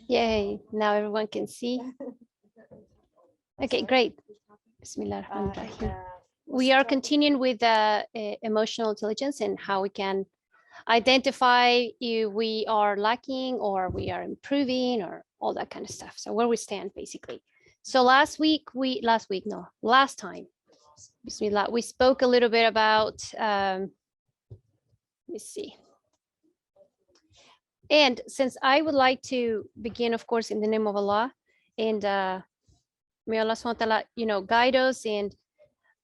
Yay, now everyone can see. Okay, great. Bismillah ar-Rahman ar-Rahim. We are continuing with emotional intelligence and how we can identify if we are lacking or we are improving or all that kind of stuff. So where we stand basically. So last time, Bismillah, we spoke a little bit about, let's see. And since I would like to begin, of course, in the name of Allah, and may Allah SWT, guide us and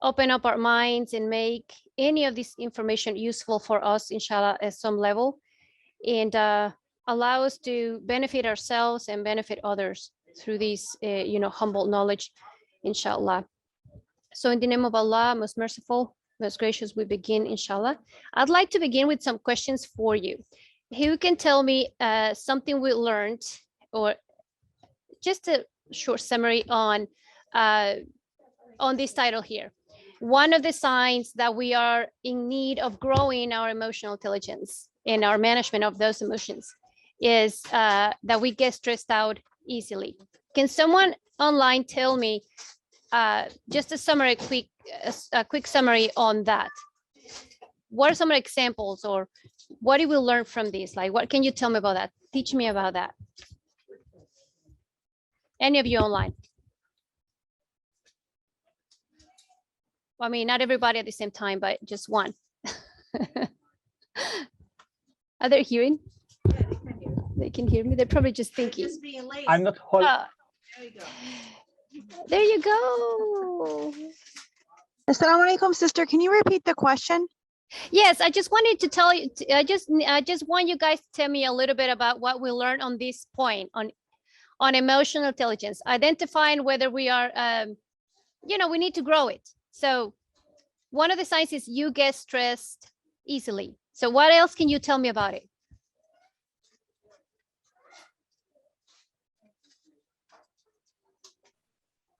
open up our minds and make any of this information useful for us, inshallah, at some level, and allow us to benefit ourselves and benefit others through this, humble knowledge, inshallah. So in the name of Allah, most merciful, most gracious, we begin, inshallah. I'd like to begin with some questions for you. Who can tell me something we learned, or just a short summary on this title here? One of the signs that we are in need of growing our emotional intelligence and our management of those emotions is that we get stressed out easily. Can someone online tell me just a summary, a quick summary on that? What are some examples, or what do we learn from this? Like, what can you tell me about that? Teach me about that. Any of you online? Well, I mean, not everybody at the same time, but just one. Are they hearing? Yeah, they can hear. They can hear me. They're probably just thinking. Just being late. I'm not holding. There you go. There you go. Assalamu alaikum, sister. Can you repeat the question? Yes, I just wanted to tell you, I just want you guys to tell me a little bit about what we learned on this point on emotional intelligence, identifying whether we are, we need to grow it. So one of the signs is you get stressed easily. So what else can you tell me about it?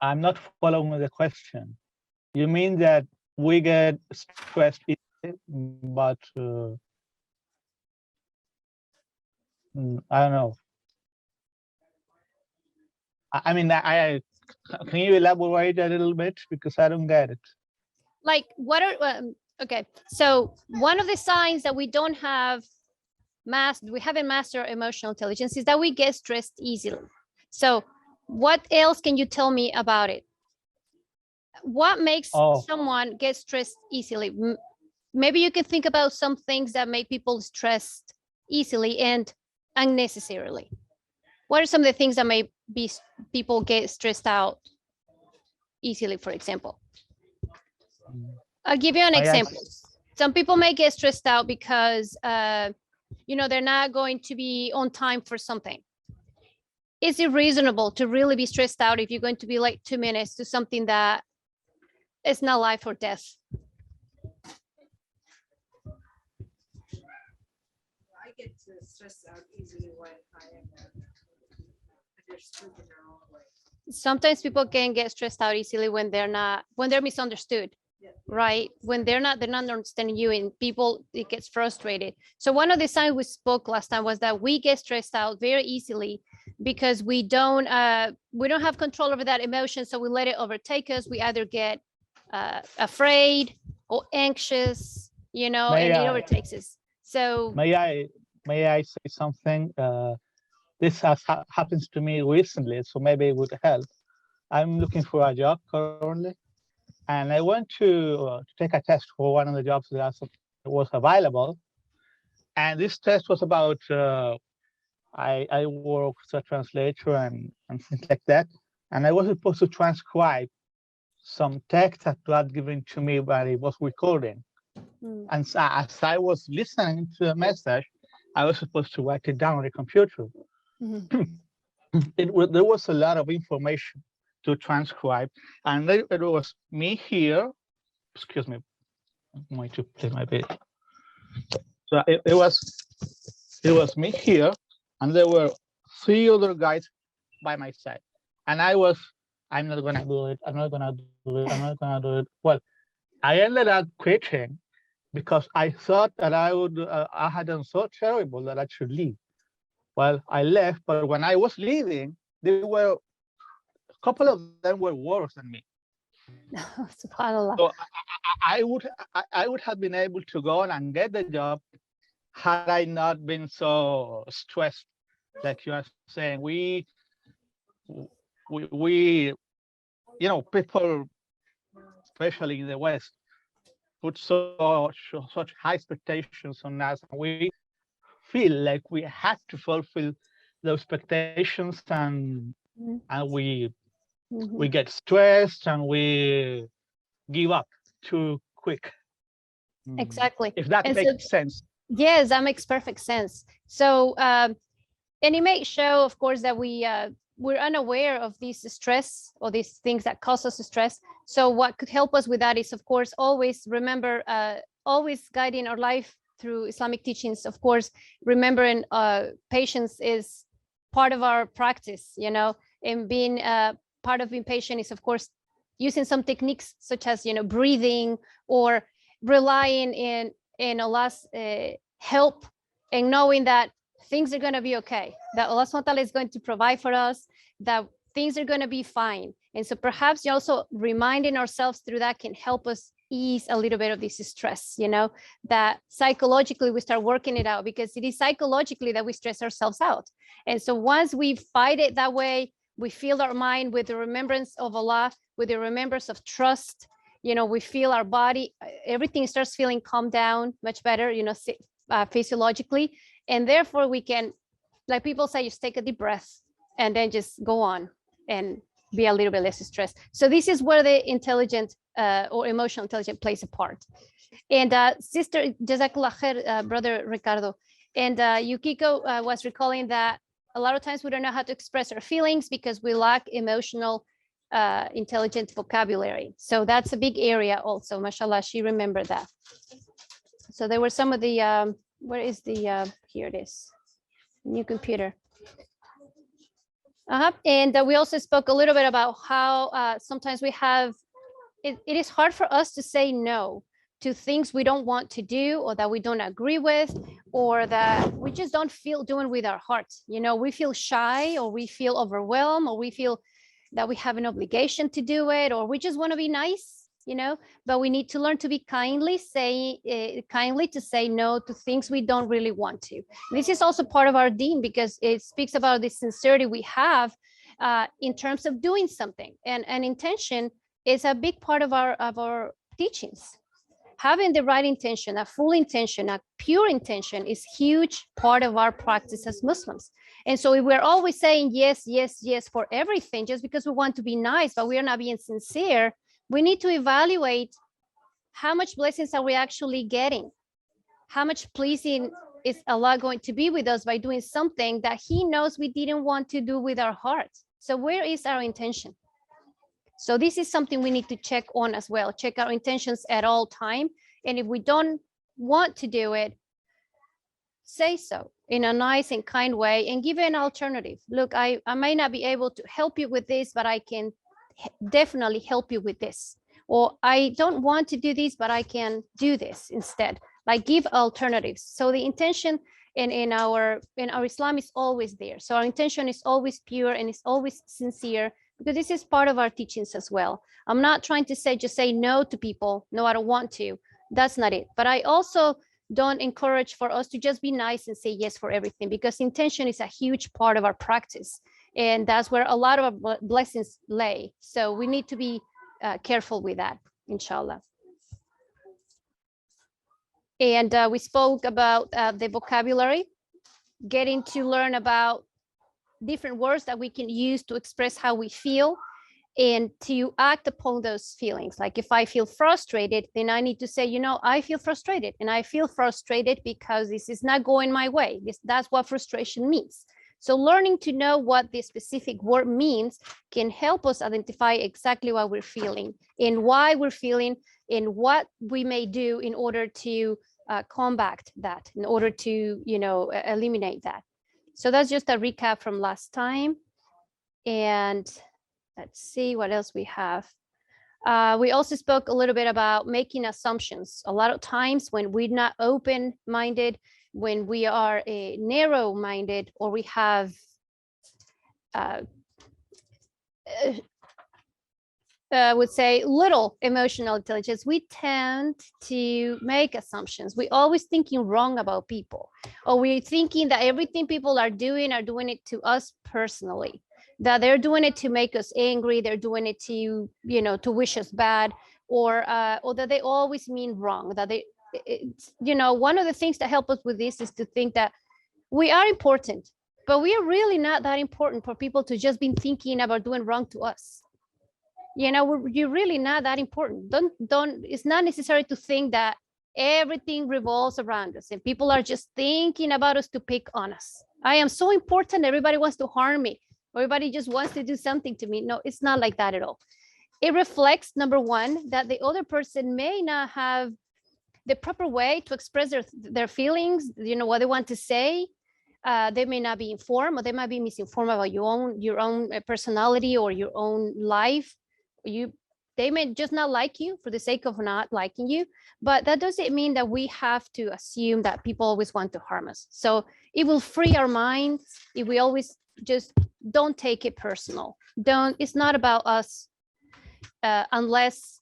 I'm not following the question. You mean that we get stressed easily, but I don't know. I mean, can you elaborate a little bit, because I don't get it. Like, what are okay? So one of the signs that we don't have we haven't mastered emotional intelligence is that we get stressed easily. So what else can you tell me about it? What makes someone get stressed easily? Maybe you can think about some things that make people stressed easily and unnecessarily. What are some of the things that may be people get stressed out easily, for example? I'll give you an example. Some people may get stressed out because, they're not going to be on time for something. Is it reasonable to really be stressed out if you're going to be late 2 minutes to something that is not life or death? I get stressed out easily when I am understood in their own way. Sometimes people can get stressed out easily when they're misunderstood. Yeah. Right? When they're not understanding you, and it gets frustrated. So one of the signs we spoke last time was that we get stressed out very easily because we don't have control over that emotion. So we let it overtake us. We either get afraid or anxious, and it overtakes us. So may I say something? This happens to me recently, so maybe it would help. I'm looking for a job currently, and I went to take a test for one of the jobs that was available. And this test was about I work as a translator and things like that. And I was supposed to transcribe some text that was given to me, but it was recording. And so as I was listening to the message, I was supposed to write it down on the computer. There was a lot of information to transcribe, and it was me here. Excuse me, I'm going to play my bit. So it was me here, and there were 3 other guys by my side, and I'm not gonna do it. I'm not gonna do it. I'm not gonna do it. Well, I ended up quitting because I thought that I had done so terrible that I should leave. Well, I left, but when I was leaving, a couple of them were worse than me. SubhanAllah. So I would have been able to go on and get the job had I not been so stressed, like you are saying. We people, especially in the West, put such high expectations on us, and we feel like we had to fulfill those expectations, and we get stressed and we give up too quick. Exactly. If that makes sense. Yes, that makes perfect sense. So, and it may show, of course, that we're unaware of this stress or these things that cause us stress. So what could help us with that is, of course, always remember, always guiding our life through Islamic teachings. Of course, remembering patience is part of our practice, you know, and being part of being patient is, of course, using some techniques such as, you know, breathing or relying in Allah's help and knowing that things are going to be okay, that Allah subhanahu wa ta'ala is going to provide for us, that things are going to be fine. And so perhaps you also reminding ourselves through that can help us ease a little bit of this stress, you know, that psychologically we start working it out, because it is psychologically that we stress ourselves out. And so once we fight it that way, we fill our mind with the remembrance of Allah, with the remembrance of trust, you know, we feel our body, everything starts feeling calm down much better, you know, physiologically. And therefore we can, like people say, just take a deep breath and then just go on and be a little bit less stressed. So this is where the intelligent or emotional intelligence plays a part. And sister, Jazakallah khair, brother Ricardo. And Yukiko was recalling that a lot of times we don't know how to express our feelings because we lack emotional intelligent vocabulary. So that's a big area also, mashallah, she remembered that. So there were some of the, where is the, here it is, new computer. And we also spoke a little bit about how sometimes we have, it is hard for us to say no to things we don't want to do, or that we don't agree with, or that we just don't feel doing with our hearts. You know, we feel shy, or we feel overwhelmed, or we feel that we have an obligation to do it, or we just want to be nice, you know, but we need to learn to be kindly to say no to things we don't really want to. This is also part of our deen, because it speaks about the sincerity we have in terms of doing something, and intention is a big part of our teachings. Having the right intention, a full intention, a pure intention is huge part of our practice as Muslims. And so if we're always saying yes, yes, yes for everything, just because we want to be nice, but we are not being sincere, we need to evaluate how much blessings are we actually getting? How much pleasing is Allah going to be with us by doing something that He knows we didn't want to do with our hearts? So where is our intention? So this is something we need to check on as well, check our intentions at all time. And if we don't want to do it, say so in a nice and kind way and give an alternative. Look, I may not be able to help you with this, but I can definitely help you with this. Or I don't want to do this, but I can do this instead. Like, give alternatives. So the intention in our Islam is always there. So our intention is always pure and it's always sincere, because this is part of our teachings as well. I'm not trying to say, just say no to people. No, I don't want to. That's not it. But I also don't encourage for us to just be nice and say yes for everything, because intention is a huge part of our practice. And that's where a lot of our blessings lay. So we need to be careful with that, inshallah. And we spoke about the vocabulary, getting to learn about different words that we can use to express how we feel and to act upon those feelings. Like if I feel frustrated, then I need to say, you know, I feel frustrated, and I feel frustrated because this is not going my way. That's what frustration means. So learning to know what the specific word means can help us identify exactly what we're feeling and why we're feeling and what we may do in order to combat that, in order to, you know, eliminate that. So that's just a recap from last time. And let's see what else we have. We also spoke a little bit about making assumptions. A lot of times when we're not open-minded, when we are narrow-minded, or we have I would say little emotional intelligence, we tend to make assumptions. We're always thinking wrong about people, or we're thinking that everything people are doing it to us personally, that they're doing it to make us angry, they're doing it to, you know, to wish us bad, or that they always mean wrong, that they, you know, one of the things that help us with this is to think that we are important, but we are really not that important for people to just be thinking about doing wrong to us. You know, you're really not that important. It's not necessary to think that everything revolves around us and people are just thinking about us to pick on us. I am so important, everybody wants to harm me. Everybody just wants to do something to me. No, it's not like that at all. It reflects, number one, that the other person may not have the proper way to express their feelings, you know, what they want to say. They may not be informed, or they might be misinformed about your own personality or your own life. They may just not like you for the sake of not liking you, but that doesn't mean that we have to assume that people always want to harm us. So it will free our minds if we always just don't take it personal. It's not about us unless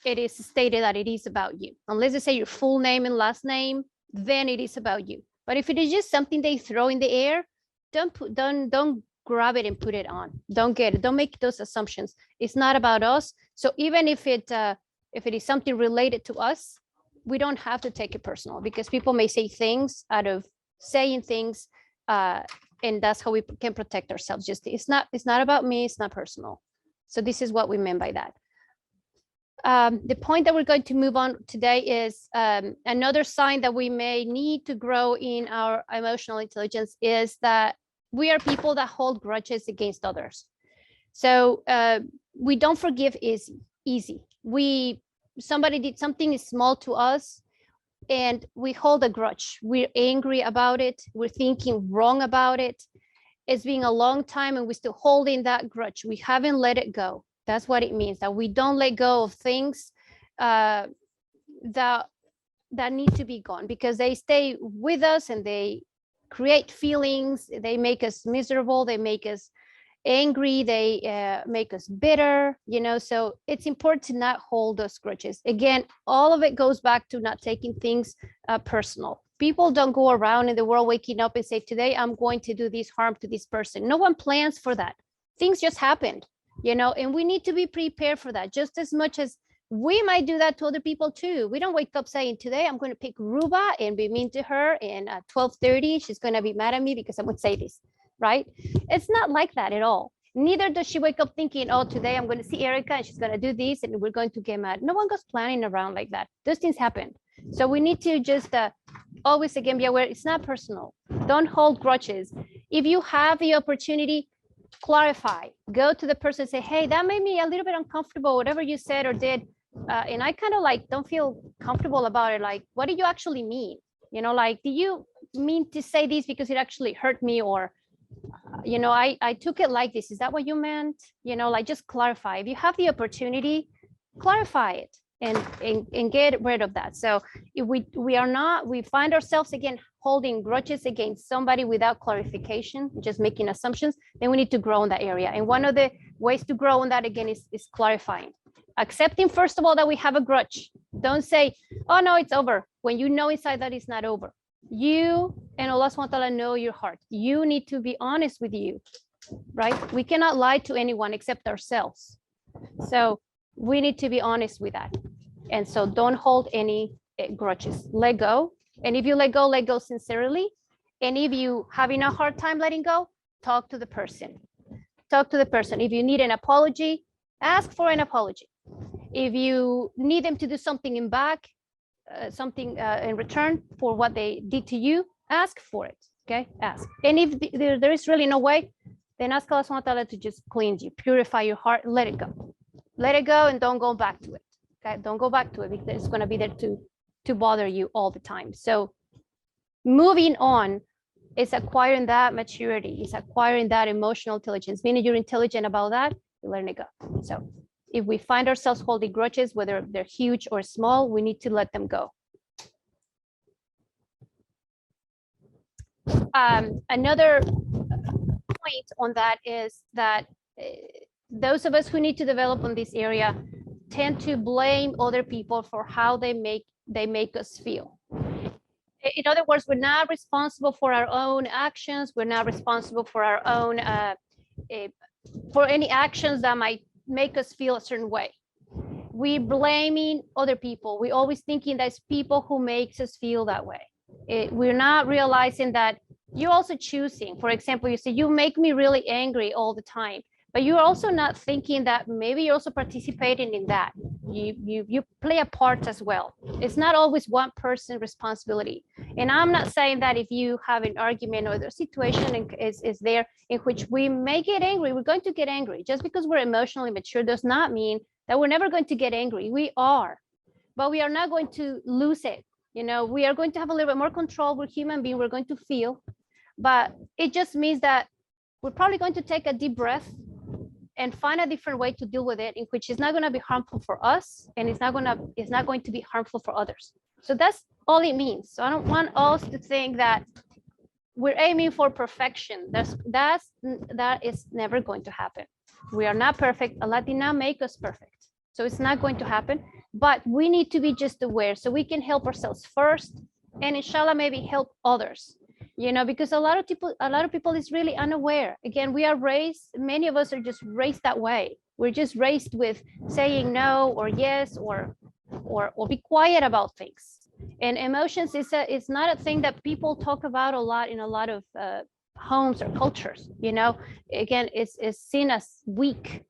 it is stated that it is about you. Unless they say your full name and last name, then it is about you. But if it is just something they throw in the air, don't grab it and put it on. Don't make those assumptions. It's not about us. So even if it is something related to us, we don't have to take it personal, because people may say things out of saying things, and that's how we can protect ourselves. Just it's not about me. It's not personal. So this is what we meant by that. The point that we're going to move on today is another sign that we may need to grow in our emotional intelligence is that we are people that hold grudges against others. So we don't forgive easy. Somebody did something small to us and we hold a grudge. We're angry about it. We're thinking wrong about it. It's been a long time and we're still holding that grudge. We haven't let it go. That's what it means, that we don't let go of things that need to be gone, because they stay with us and they create feelings. They make us miserable. They make us angry. They make us bitter, you know. So it's important to not hold those grudges. Again, all of it goes back to not taking things personal. People don't go around in the world waking up and say, today I'm going to do this harm to this person. No one plans for that. Things just happened, you know, and we need to be prepared for that just as much as we might do that to other people too. We don't wake up saying, today I'm going to pick Ruba and be mean to her, and at 12:30 she's going to be mad at me because I would say this, right? It's not like that at all. Neither does she wake up thinking, oh, today I'm going to see Erika and she's going to do this and we're going to get mad. No one goes planning around like that. Those things happen. So we need to just always again be aware, it's not personal. Don't hold grudges. If you have the opportunity, clarify. Go to the person and say, hey, that made me a little bit uncomfortable, whatever you said or did. And I kind of like don't feel comfortable about it. Like, what do you actually mean? You know, like, do you mean to say this because it actually hurt me? Or, you know, I took it like this. Is that what you meant? You know, like, just clarify. If you have the opportunity, clarify it and get rid of that. So if we find ourselves again holding grudges against somebody without clarification, just making assumptions, then we need to grow in that area. And one of the ways to grow in that again is clarifying. Accepting, first of all, that we have a grudge. Don't say, oh no, it's over, when you know inside that it's not over. You and Allah subhanahu wa ta'ala know your heart. You need to be honest with you, right? We cannot lie to anyone except ourselves. So we need to be honest with that. And so don't hold any grudges. Let go. And if you let go sincerely. And if you having a hard time letting go, talk to the person. Talk to the person. If you need an apology, ask for an apology. If you need them to do something in back, in return for what they did to you, ask for it. Okay, ask. And if there is really no way, then ask Allah subhanahu wa ta'ala to just cleanse you, purify your heart, let it go. Let it go and don't go back to it. Okay, don't go back to it because it's going to be there to bother you all the time. So moving on is acquiring that maturity, is acquiring that emotional intelligence, meaning you're intelligent about that, you let it go. So if we find ourselves holding grudges, whether they're huge or small, we need to let them go. Another point on that is that those of us who need to develop in this area tend to blame other people for how they make us feel. In other words, we're not responsible for our own actions. We're not responsible for our own for any actions that might make us feel a certain way. We blaming other people. We always thinking that's people who makes us feel that way. We're not realizing that you're also choosing. For example, you say, you make me really angry all the time, but you're also not thinking that maybe you're also participating in that. You play a part as well. It's not always one person's responsibility. And I'm not saying that if you have an argument or the situation is there in which we may get angry, we're going to get angry. Just because we're emotionally mature does not mean that we're never going to get angry. We are, but we are not going to lose it. You know, we are going to have a little bit more control. We're human beings, we're going to feel, but it just means that we're probably going to take a deep breath and find a different way to deal with it, in which is not going to be harmful for us, and it's not going to be harmful for others. So that's all it means. So I don't want us to think that we're aiming for perfection. That is never going to happen. We are not perfect. Allah did not make us perfect, so it's not going to happen. But we need to be just aware so we can help ourselves first, and inshallah maybe help others. You know, because a lot of people is really unaware. Again, we are raised, many of us are just raised that way. We're just raised with saying no or yes or be quiet about things. And emotions is not a thing that people talk about a lot in a lot of homes or cultures. You know, again, it's seen as weak.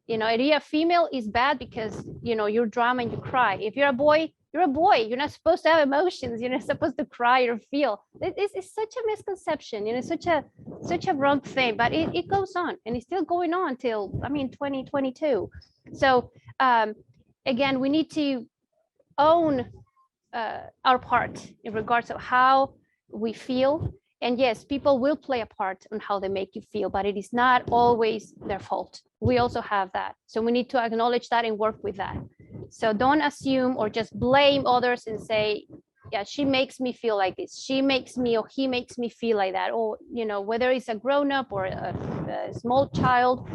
You know, if you're a female is bad because, you know, you're drama and you cry. If you're a boy, you're a boy. You're not supposed to have emotions. You're not supposed to cry or feel. It's such a misconception. You know, such a wrong thing. But it goes on, and it's still going on till 2022. So again, we need to own our part in regards to how we feel. And yes, people will play a part on how they make you feel, but it is not always their fault. We also have that. So we need to acknowledge that and work with that. So don't assume or just blame others and say, yeah, she makes me feel like this. She makes me or he makes me feel like that. Or, you know, whether it's a grown-up or a small child,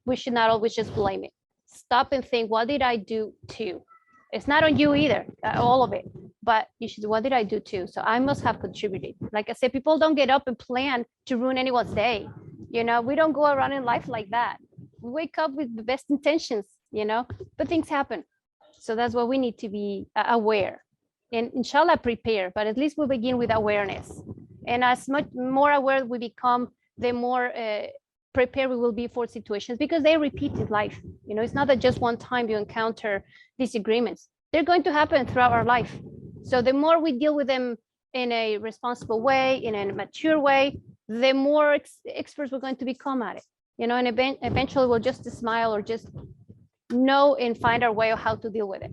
we should not always just blame it. Stop and think, what did I do too? It's not on you either, all of it, but you should, what did I do too? So I must have contributed. Like I said, people don't get up and plan to ruin anyone's day. You know, we don't go around in life like that. We wake up with the best intentions, you know, but things happen. So that's why we need to be aware and inshallah prepare, but at least we begin with awareness. And as much more aware we become, the more prepared we will be for situations, because they repeat in life. You know, it's not that just one time you encounter disagreements. They're going to happen throughout our life. So the more we deal with them in a responsible way, in a mature way, the more experts we're going to become at it. You know, and eventually we'll just smile or just know and find our way of how to deal with it.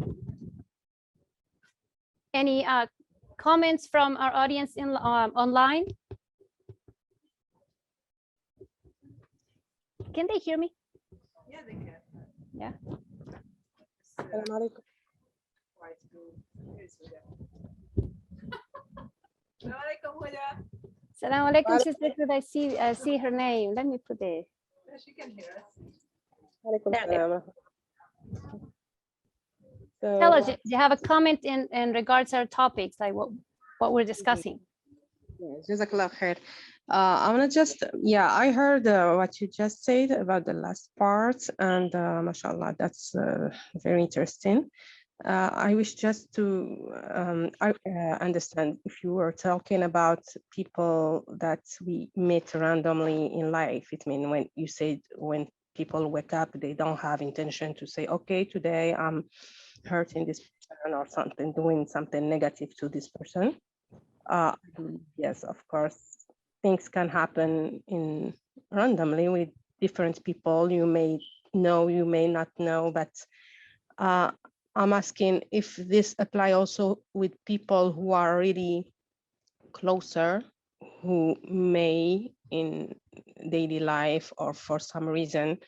Any comments from our audience in online? Can they hear me? Yeah, they can. Yeah. Assalamu alaikum, sister. Could I see her name? Let me put it. Yeah, she can hear us. Tell us, do you have a comment in regards to our topics, like what we're discussing? Jazakallah khair. I want to just, I heard what you just said about the last part, and mashallah, that's very interesting. I wish just to understand if you were talking about people that we meet randomly in life. It means when you said when people wake up, they don't have intention to say, okay, today I'm hurting this person or something, doing something negative to this person. Yes, of course, things can happen in randomly with different people. You may know, you may not know, but I'm asking if this apply also with people who are really closer, who may in daily life or for some reason,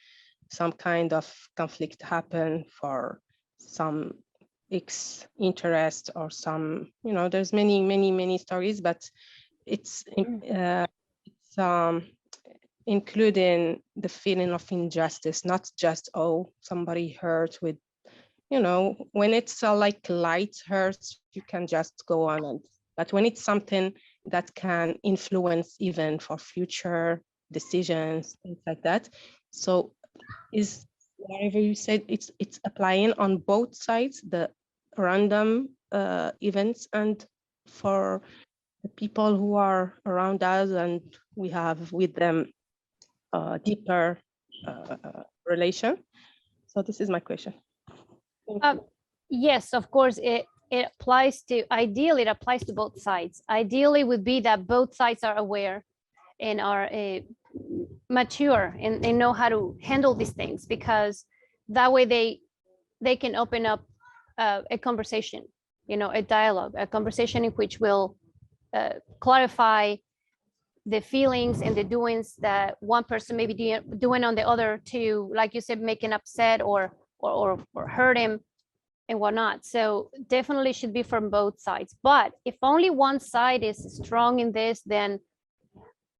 some kind of conflict happen for some interest or some, you know, there's many stories, but it's including the feeling of injustice, not just, oh, somebody hurt with, you know, when it's like light hurts, you can just go on. And but when it's something that can influence even for future decisions, things like that. So is whatever you said, it's applying on both sides, the random events and for the people who are around us and we have with them a deeper relation. So this is my question. Yes, of course, it applies to, ideally, it applies to both sides. Ideally would be that both sides are aware and are mature and know how to handle these things, because that way they can open up a conversation, you know, a dialogue, a conversation in which will clarify the feelings and the doings that one person may be doing on the other to, like you said, make an upset or hurt him and whatnot. So definitely should be from both sides. But if only one side is strong in this, then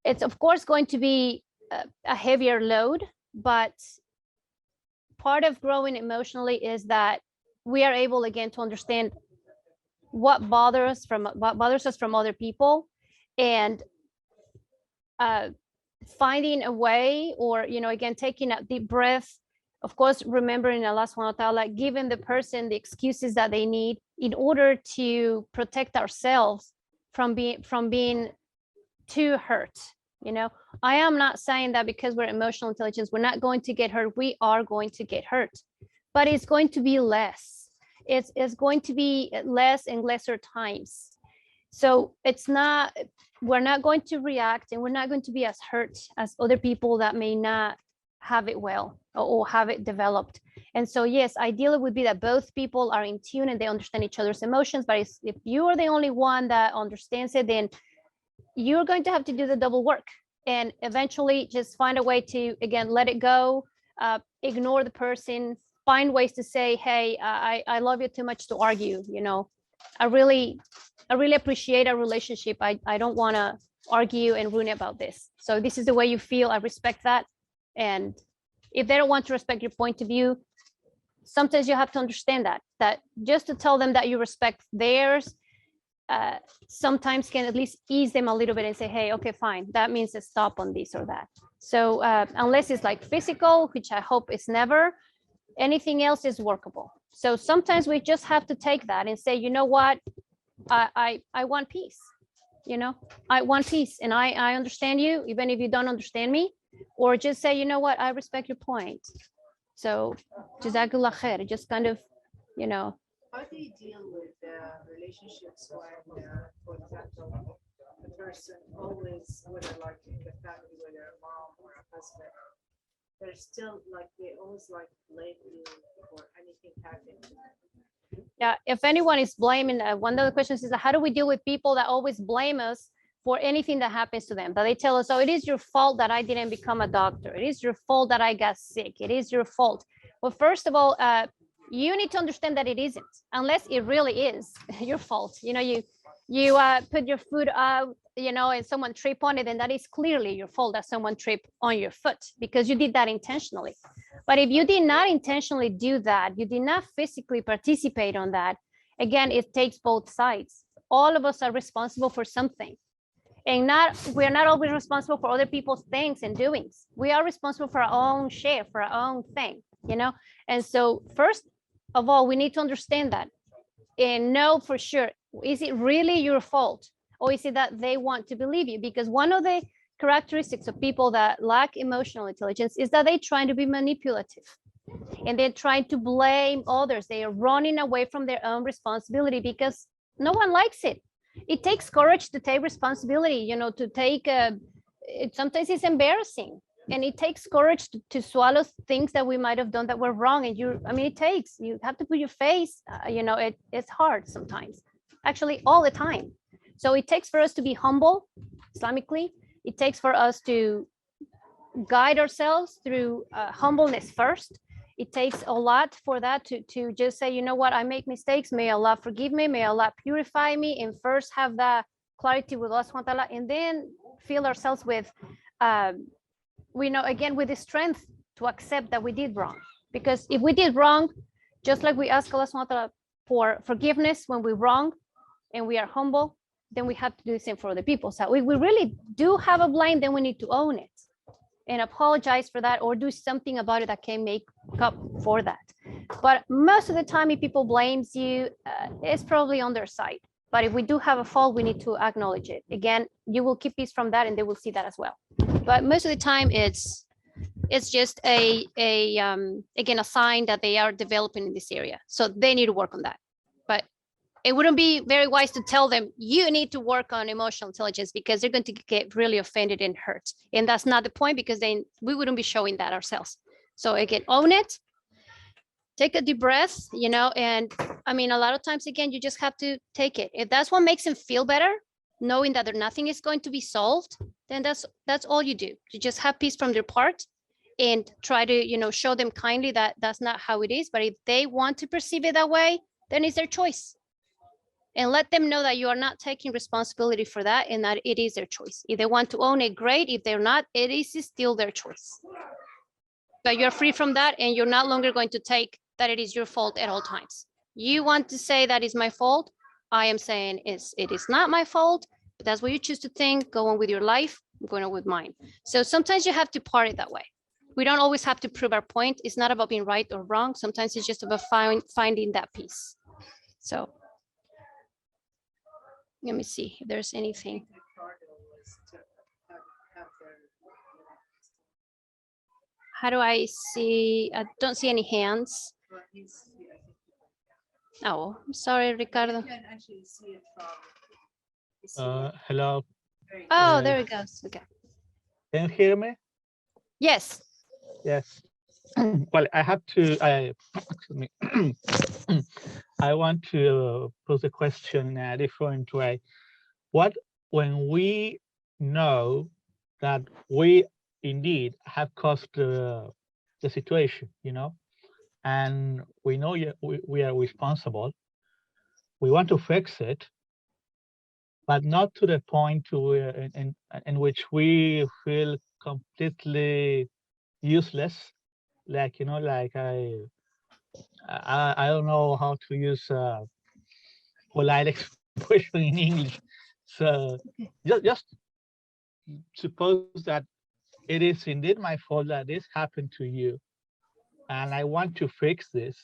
it's of course going to be a heavier load. But part of growing emotionally is that we are able again to understand what bothers us from other people, and finding a way, or, you know, again, taking a deep breath, of course, remembering Allah subhanahu wa ta'ala, giving the person the excuses that they need in order to protect ourselves from being too hurt. You know, I am not saying that because we're emotional intelligence, we're not going to get hurt. We are going to get hurt, but it's going to be less. It's going to be less and lesser times. So it's not, we're not going to react and we're not going to be as hurt as other people that may not have it well or have it developed. And so, yes, ideally would be that both people are in tune and they understand each other's emotions. But if you are the only one that understands it, then you're going to have to do the double work and eventually just find a way to, again, let it go, ignore the person, find ways to say, hey, I love you too much to argue. You know, I really appreciate our relationship. I don't want to argue and ruin about this. So this is the way you feel. I respect that. And if they don't want to respect your point of view, sometimes you have to understand that just to tell them that you respect theirs sometimes can at least ease them a little bit and say, hey, okay, fine, that means a stop on this or that. So unless it's like physical, which I hope is never, anything else is workable. So sometimes we just have to take that and say, you know what, I want peace. You know, I want peace, and I understand you, even if you don't understand me, or just say, you know what, I respect your point. So jazakallah khair, just kind of, you know. How do you deal with relationships when, for example, the person always, whether like in the family, whether a mom or a husband, they're still like, they always like blame you for anything happening to them? Yeah, if anyone is blaming, one of the questions is, how do we deal with people that always blame us for anything that happens to them? That they tell us, oh, it is your fault that I didn't become a doctor. It is your fault that I got sick. It is your fault. Well, first of all, you need to understand that it isn't, unless it really is your fault. You know, you put your foot out, you know, and someone trip on it, and that is clearly your fault that someone tripped on your foot because you did that intentionally. But if you did not intentionally do that, you did not physically participate on that, again, it takes both sides. All of us are responsible for something. And we're not always responsible for other people's things and doings. We are responsible for our own share, for our own thing, you know? And so first of all, we need to understand that and know for sure, is it really your fault? Or is it that they want to believe you? Because one of the characteristics of people that lack emotional intelligence is that they're trying to be manipulative and they're trying to blame others. They are running away from their own responsibility because no one likes it. It takes courage to take responsibility, you know, to take, sometimes it's embarrassing. And it takes courage to swallow things that we might have done that were wrong. And you have to put your face, you know, it's hard sometimes, actually all the time. So it takes for us to be humble, Islamically. It takes for us to guide ourselves through humbleness first. It takes a lot for that to just say, you know what, I make mistakes. May Allah forgive me. May Allah purify me. And first have that clarity with Allah subhanahu wa ta'ala, and then fill ourselves with, we know, again, with the strength to accept that we did wrong. Because if we did wrong, just like we ask Allah subhanahu wa ta'ala for forgiveness when we wrong and we are humble, then we have to do the same for other people. So we really do have a blame, then we need to own it and apologize for that, or do something about it that can make up for that. But most of the time, if people blames you, it's probably on their side. But if we do have a fault, we need to acknowledge it. Again, you will keep peace from that, and they will see that as well. But most of the time, it's just again, a sign that they are developing in this area. So they need to work on that. But it wouldn't be very wise to tell them you need to work on emotional intelligence, because they're going to get really offended and hurt. And that's not the point, because then we wouldn't be showing that ourselves. So again, own it, take a deep breath, you know, and I mean, a lot of times, again, you just have to take it. If that's what makes them feel better, knowing that nothing is going to be solved, then that's all you do. You just have peace from their part and try to, you know, show them kindly that that's not how it is. But if they want to perceive it that way, then it's their choice. And let them know that you are not taking responsibility for that, and that it is their choice. If they want to own it, great. If they're not, it is still their choice. But you're free from that, and you're not longer going to take that it is your fault at all times. You want to say that is my fault. I am saying it is not my fault, but that's what you choose to think. Go on with your life. I'm going on with mine. So sometimes you have to part it that way. We don't always have to prove our point. It's not about being right or wrong. Sometimes it's just about finding that peace. So let me see if there's anything. How do I see? I don't see any hands. Oh, I'm sorry, Ricardo. Hello. Oh, there it goes. Okay. Can you hear me? Yes. Yes. Well, I have to. Excuse me. I want to pose a question in a different way. What when we know that we indeed have caused the situation, you know, and we know we are responsible. We want to fix it, but not to the point where in which we feel completely useless. Like, you know, like I don't know how to use polite expression in English. So just suppose that it is indeed my fault that this happened to you, and I want to fix this,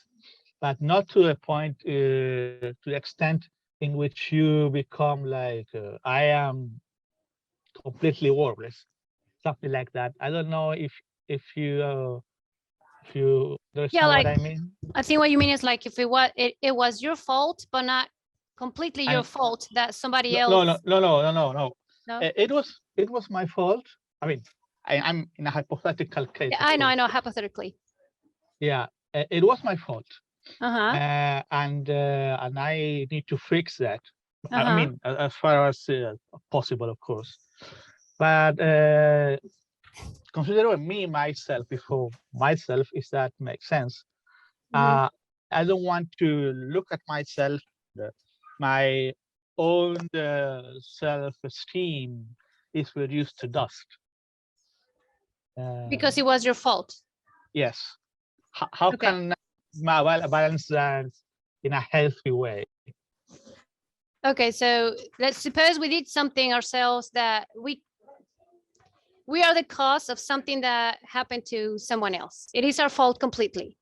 but not to a point, to the extent in which you become like, I am completely worthless, something like that. I don't know if you understand like, what I mean. I think what you mean is like if it was your fault, but not completely your fault, that somebody else. No. No? It was my fault. I mean, I'm in a hypothetical case. Yeah, I know, hypothetically. Yeah, it was my fault. Uh-huh. And I need to fix that. I Uh-huh. mean, as far as possible, of course. But considering me, myself, before myself, if that makes sense, I don't want to look at myself, my own self-esteem is reduced to dust. Because it was your fault. Yes. How Okay. can I balance that in a healthy way? Okay, so let's suppose we did something ourselves that we are the cause of something that happened to someone else. It is our fault completely,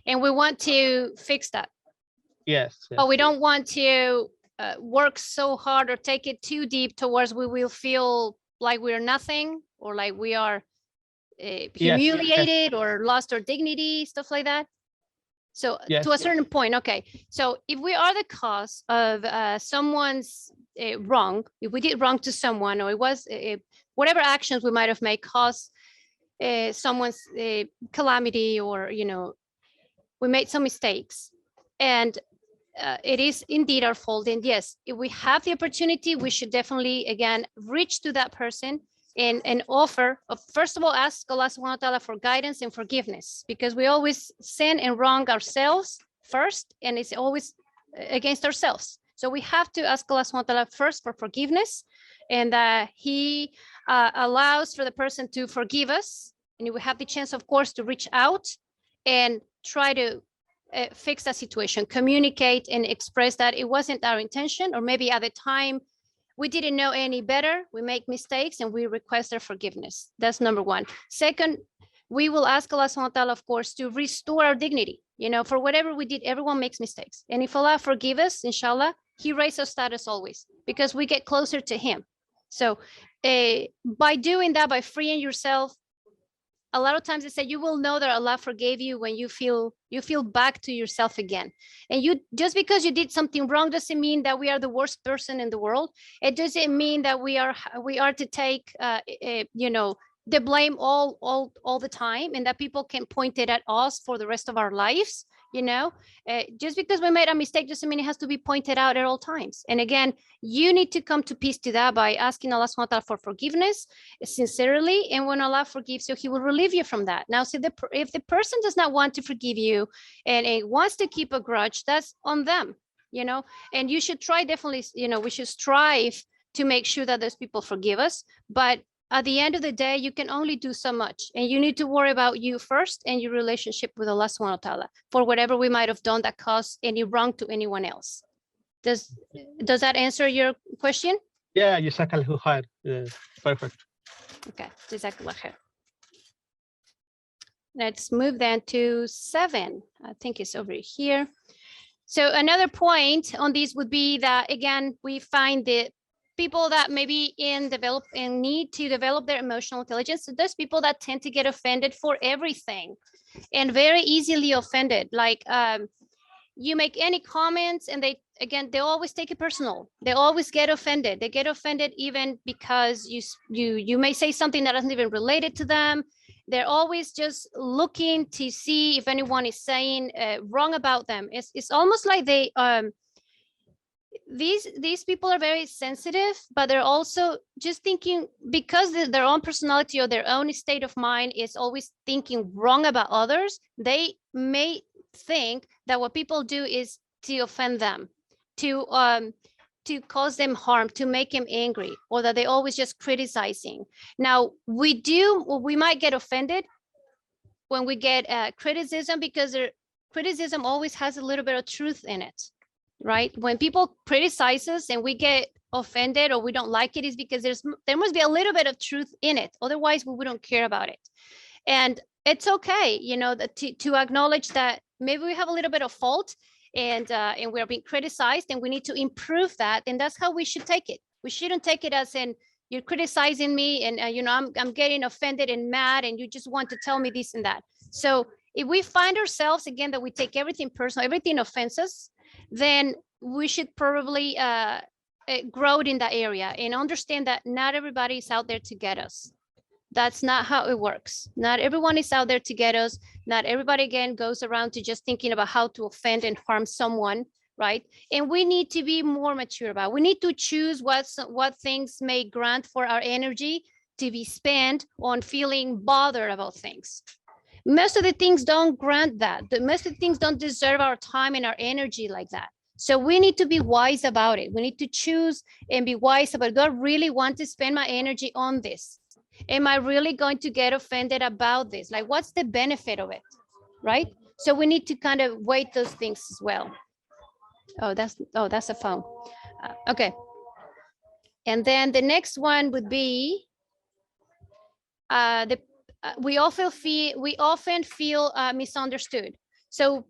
and we want to fix that. Yes. But we don't want to work so hard or take it too deep towards we will feel like we're nothing, or like we are humiliated or lost our dignity, stuff like that. So to a certain point, okay. So if we are the cause of someone's wrong, if we did wrong to someone, or it was whatever actions we might have made cause someone's calamity, or, you know, we made some mistakes, and it is indeed our fault. And yes, if we have the opportunity, we should definitely, again, reach to that person and offer, first of all, ask Allah subhanahu wa ta'ala for guidance and forgiveness, because we always sin and wrong ourselves first, and it's always against ourselves. So we have to ask Allah subhanahu wa ta'ala first for forgiveness, and he allows for the person to forgive us. And we have the chance, of course, to reach out and try to fix that situation, communicate and express that it wasn't our intention, or maybe at the time we didn't know any better. We make mistakes and we request their forgiveness. That's number one. Second, we will ask Allah subhanahu wa ta'ala, of course, to restore our dignity. You know, for whatever we did, everyone makes mistakes. And if Allah forgive us, inshallah, he raises our status always because we get closer to him. So by doing that, by freeing yourself, a lot of times they say you will know that Allah forgave you when you feel back to yourself again. And you, just because you did something wrong doesn't mean that we are the worst person in the world. It doesn't mean that we are to take you know, the blame all the time, and that people can point it at us for the rest of our lives. You know, just because we made a mistake doesn't mean it has to be pointed out at all times. And again, you need to come to peace to that by asking Allah subhanahu wa ta'ala for forgiveness sincerely. And when Allah forgives you, he will relieve you from that. Now, so if the person does not want to forgive you and wants to keep a grudge, that's on them, you know, and you should try, definitely, you know, we should strive to make sure that those people forgive us. But at the end of the day, you can only do so much, and you need to worry about you first and your relationship with Allah subhanahu wa ta'ala for whatever we might have done that caused any wrong to anyone else. Does that answer your question? Yeah, jazakallahu khair. Perfect. Okay, jazakallah khair. Let's move then to 7. I think it's over here. So another point on this would be that, again, we find that people that maybe need to develop their emotional intelligence, so those people that tend to get offended for everything and very easily offended. Like you make any comments and they always take it personal. They always get offended. They get offended even because you may say something that isn't even related to them. They're always just looking to see if anyone is saying wrong about them. It's almost like they these people are very sensitive, but they're also just thinking, because their own personality or their own state of mind is always thinking wrong about others. They may think that what people do is to offend them, to cause them harm, to make them angry, or that they always just criticizing. Now we might get offended when we get criticism, because criticism always has a little bit of truth in it. Right? When people criticize us and we get offended or we don't like it, is because there must be a little bit of truth in it. Otherwise, we wouldn't care about it. And it's okay, you know, to acknowledge that maybe we have a little bit of fault and we're being criticized and we need to improve that. And that's how we should take it. We shouldn't take it as in you're criticizing me and you know, I'm getting offended and mad and you just want to tell me this and that. So if we find ourselves again that we take everything personal, everything offends us, then we should probably grow in that area and understand that not everybody is out there to get us. That's not how it works. Not everyone is out there to get us. Not everybody, again, goes around to just thinking about how to offend and harm someone, right? And we need to be more mature about it. We need to choose what things may grant for our energy to be spent on feeling bothered about things. Most of the things don't grant that. Most of the things don't deserve our time and our energy like that. So we need to be wise about it. We need to choose and be wise about it. Do I really want to spend my energy on this? Am I really going to get offended about this? Like, what's the benefit of it, right? So we need to kind of weigh those things as well. Oh, that's a phone. Okay. And then the next one would be we often feel misunderstood. So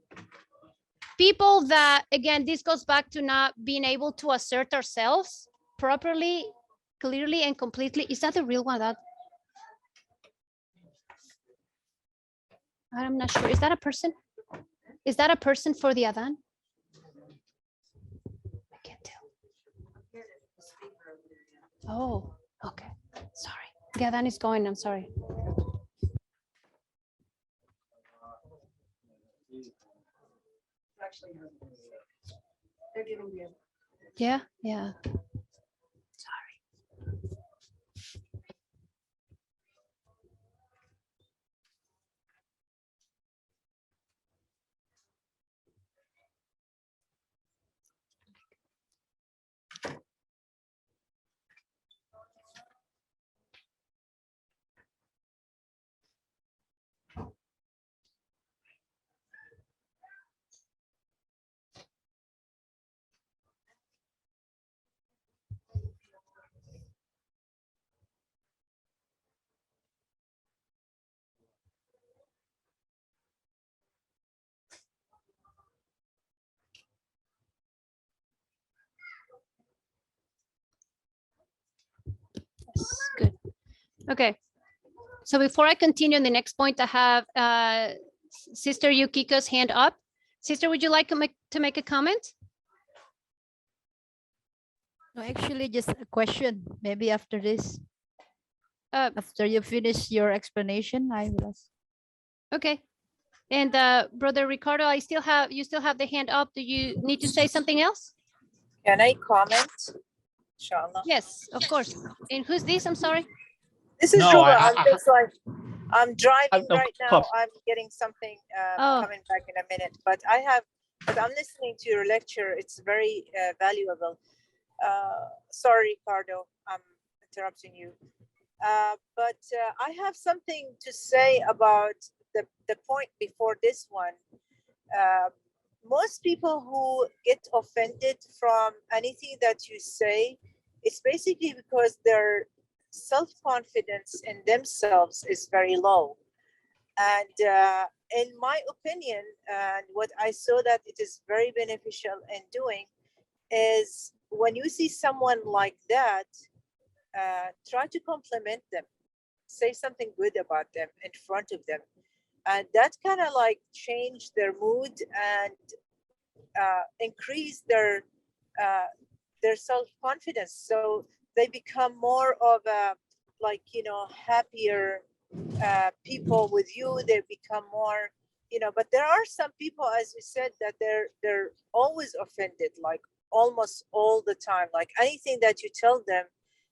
people that, again, this goes back to not being able to assert ourselves properly, clearly, and completely. Is that the real one? That I'm not sure. Is that a person? Is that a person for the adhan? I can't tell. Oh, okay. Sorry. The adhan is going. I'm sorry. Yeah. Sorry. Okay. So before I continue on the next point, I have Sister Yukiko's hand up. Sister, would you like to make a comment? No, actually, just a question. Maybe after this, after you finish your explanation, I will ask. Okay. And Brother Ricardo, you still have the hand up. Do you need to say something else? Can I comment? Inshallah. Yes, of course. And who's this? I'm sorry. This is No, Ruba. I'm driving no, right now. stop. I'm getting something Oh. coming back in a minute. But I'm listening to your lecture. It's very valuable. Sorry, Ricardo, I'm interrupting you. But I have something to say about the point before this one. Most people who get offended from anything that you say, it's basically because their self-confidence in themselves is very low. And in my opinion, and what I saw that it is very beneficial in doing is when you see someone like that, try to compliment them, say something good about them in front of them. And that kind of like change their mood and increase their self-confidence. So they become more of a, like, you know, happier people with you. They become more, you know, but there are some people, as we said, that they're always offended, like almost all the time. Like anything that you tell them,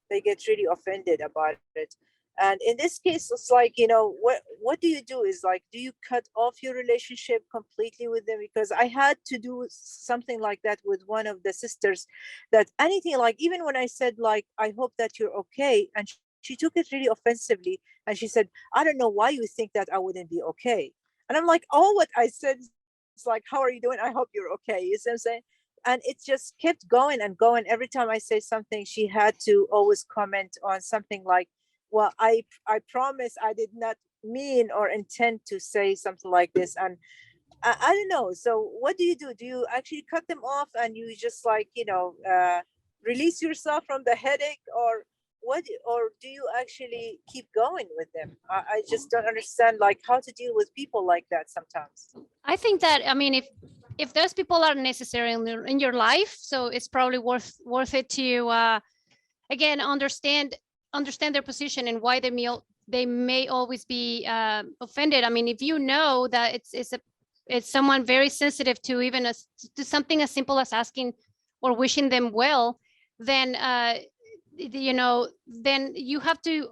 they get really offended about it. And in this case, it's like, you know, what do you do is like, do you cut off your relationship completely with them? Because I had to do something like that with one of the sisters, that anything, like, even when I said, like, I hope that you're okay. And she took it really offensively. And she said, I don't know why you think that I wouldn't be okay. And I'm like, oh, what I said, it's like, how are you doing? I hope you're okay. You see what I'm saying? And it just kept going and going. Every time I say something, she had to always comment on something like, well, I promise I did not mean or intend to say something like this. And I don't know. So what do? Do you actually cut them off and you just, like, you know, release yourself from the headache, or what? Or do you actually keep going with them? I just don't understand, like, how to deal with people like that sometimes. I think that, I mean, if those people are necessary in your life, so it's probably worth it to again understand their position and why they may always be offended. I mean, if you know that it's someone very sensitive to even to something as simple as asking or wishing them well, then you know, then you have to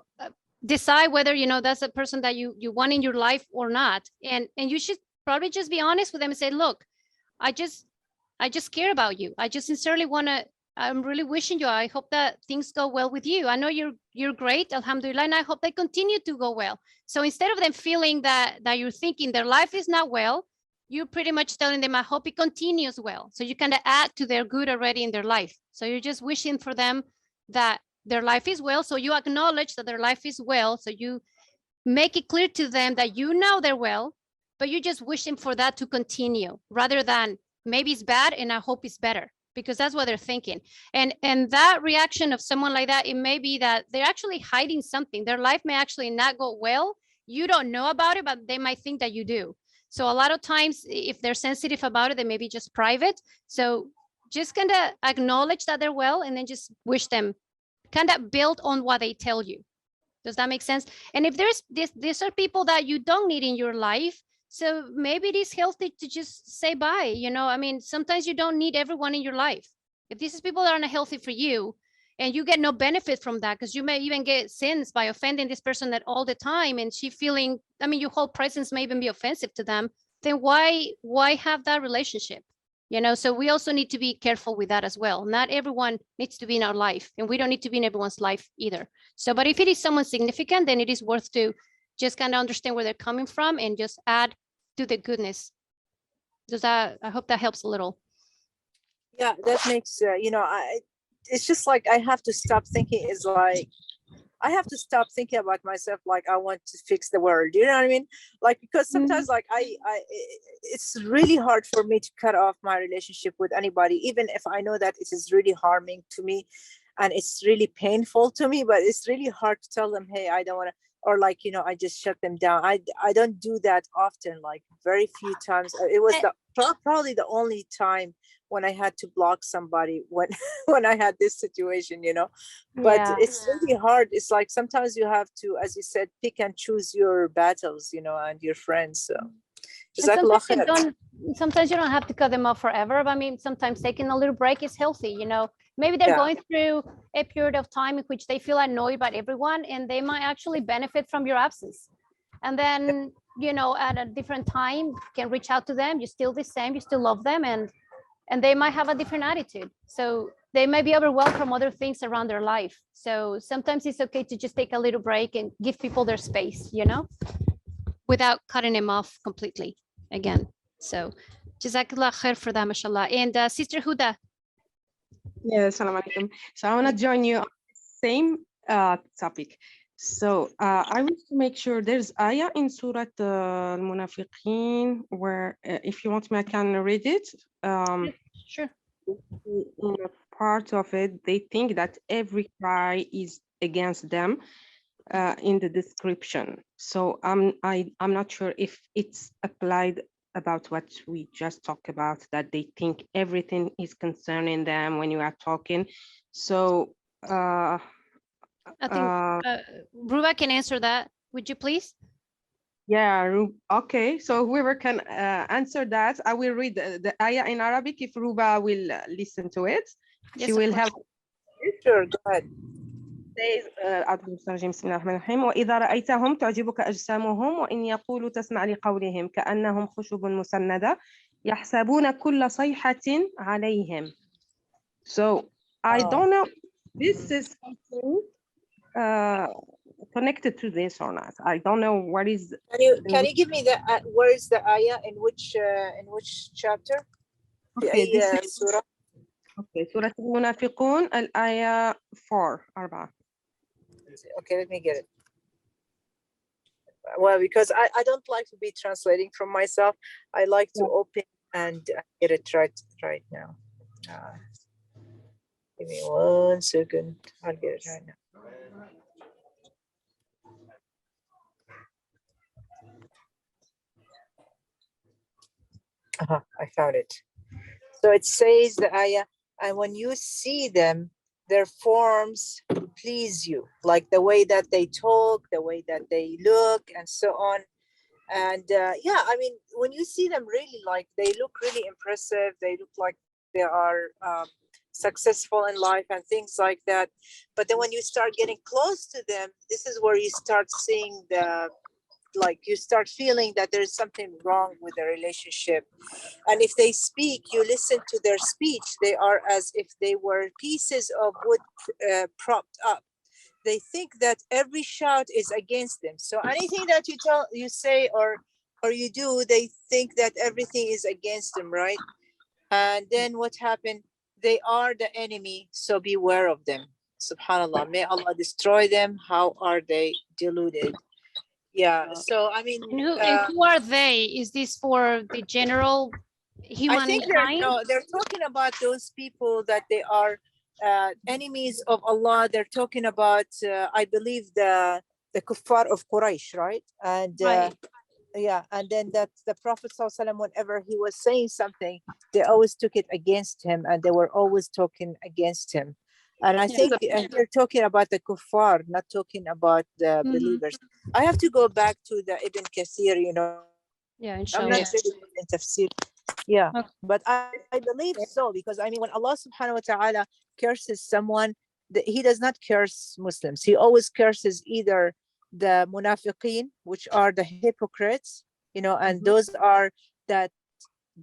decide whether, you know, that's a person that you want in your life or not. And you should probably just be honest with them and say, look, I just care about you. I just sincerely want to, I'm really wishing you, I hope that things go well with you. I know you're great, alhamdulillah, and I hope they continue to go well. So instead of them feeling that you're thinking their life is not well, you're pretty much telling them, I hope it continues well. So you kind of add to their good already in their life. So you're just wishing for them that their life is well. So you acknowledge that their life is well. So you make it clear to them that you know they're well, but you just wish them for that to continue rather than maybe it's bad and I hope it's better, because that's what they're thinking. And that reaction of someone like that, it may be that they're actually hiding something. Their life may actually not go well. You don't know about it, but they might think that you do. So a lot of times, if they're sensitive about it, they may be just private. So just kind of acknowledge that they're well and then just wish them, kind of build on what they tell you. Does that make sense? And if there's these are people that you don't need in your life, so maybe it is healthy to just say bye. You know, I mean, sometimes you don't need everyone in your life. If these people are not healthy for you and you get no benefit from that, because you may even get sins by offending this person that all the time, and she feeling, I mean, your whole presence may even be offensive to them, then why have that relationship? You know, so we also need to be careful with that as well. Not everyone needs to be in our life, and we don't need to be in everyone's life either. So, but if it is someone significant, then it is worth to just kind of understand where they're coming from and just add to the goodness. Does that, I hope that helps a little. Yeah, that makes, you know, it's just like, I have to stop thinking, is like, I have to stop thinking about myself like I want to fix the world. You know what I mean? Like, because sometimes like it's really hard for me to cut off my relationship with anybody, even if I know that it is really harming to me. and it's really painful to me, but it's really hard to tell them, hey, I don't want to, or like, you know, I just shut them down. I don't do that often, like very few times. It was probably the only time when I had to block somebody when when I had this situation, you know. But it's really hard. It's like sometimes you have to, as you said, pick and choose your battles, you know, and your friends. So sometimes you don't have to cut them off forever. But I mean, sometimes taking a little break is healthy, you know. Maybe they're going through a period of time in which they feel annoyed by everyone, and they might actually benefit from your absence. And then, you know, at a different time, you can reach out to them. You're still the same. You still love them, and they might have a different attitude. So they may be overwhelmed from other things around their life. So sometimes it's okay to just take a little break and give people their space, you know, without cutting them off completely again. So Jazakallah khair for that, mashallah. And Sister Huda. Yes, Assalamu alaikum. So I want to join you on the same topic. So I want to make sure there's ayah in Surah Al-Munafiqeen where if you want me, I can read it. Sure. In a part of it, they think that every cry is against them in the description. So I'm not sure if it's applied about what we just talked about, that they think everything is concerning them when you are talking. So I think Ruba can answer that. Would you please? Yeah, okay. So whoever can answer that, I will read the ayah in Arabic if Ruba will listen to it. Yes, she will help. Sure, go ahead. بسم الله الرحمن الرحيم وإذا رأيتهم تعجبك أجسامهم وإن يقولوا تسمع لقولهم كأنهم خشب مسندة يحسبون كل صيحة عليهم. So I don't know this is something connected to this or not. I don't know what is. Can you give me the where is the ayah in which chapter? Okay, this is surah. Okay, Surah Al-Munafiqun, al-ayah 4. Okay, let me get it. Well, because I don't like to be translating from myself. I like to open and get it right now. Give me 1 second. I'll get it right now. I found it. So it says the ayah, and when you see them, their forms please you, like the way that they talk, the way that they look, and so on. And yeah, I mean, when you see them, really, like, they look really impressive. They look like they are successful in life and things like that. But then when you start getting close to them, this is where you start seeing you start feeling that there's something wrong with the relationship. And if they speak, you listen to their speech, they are as if they were pieces of wood propped up. They think that every shout is against them. So anything that you say or you do, they think that everything is against them, right? And then what happened? They are the enemy, so beware of them. Subhanallah, may Allah destroy them. How are they deluded? Yeah, so I mean, who are they? Is this for the general humankind? I think they're talking about those people that they are enemies of Allah. They're talking about, I believe, the kuffar of Quraysh, right? And yeah, and then that the Prophet ﷺ, whenever he was saying something, they always took it against him, and they were always talking against him. And I think they're talking about the kuffar, not talking about the believers. I have to go back to the Ibn Kathir, you know. Yeah, inshallah. I'm not really in tafsir. Yeah, but I believe so, because I mean, when Allah subhanahu wa ta'ala curses someone, he does not curse Muslims. He always curses either the munafiqeen, which are the hypocrites, you know, and those are that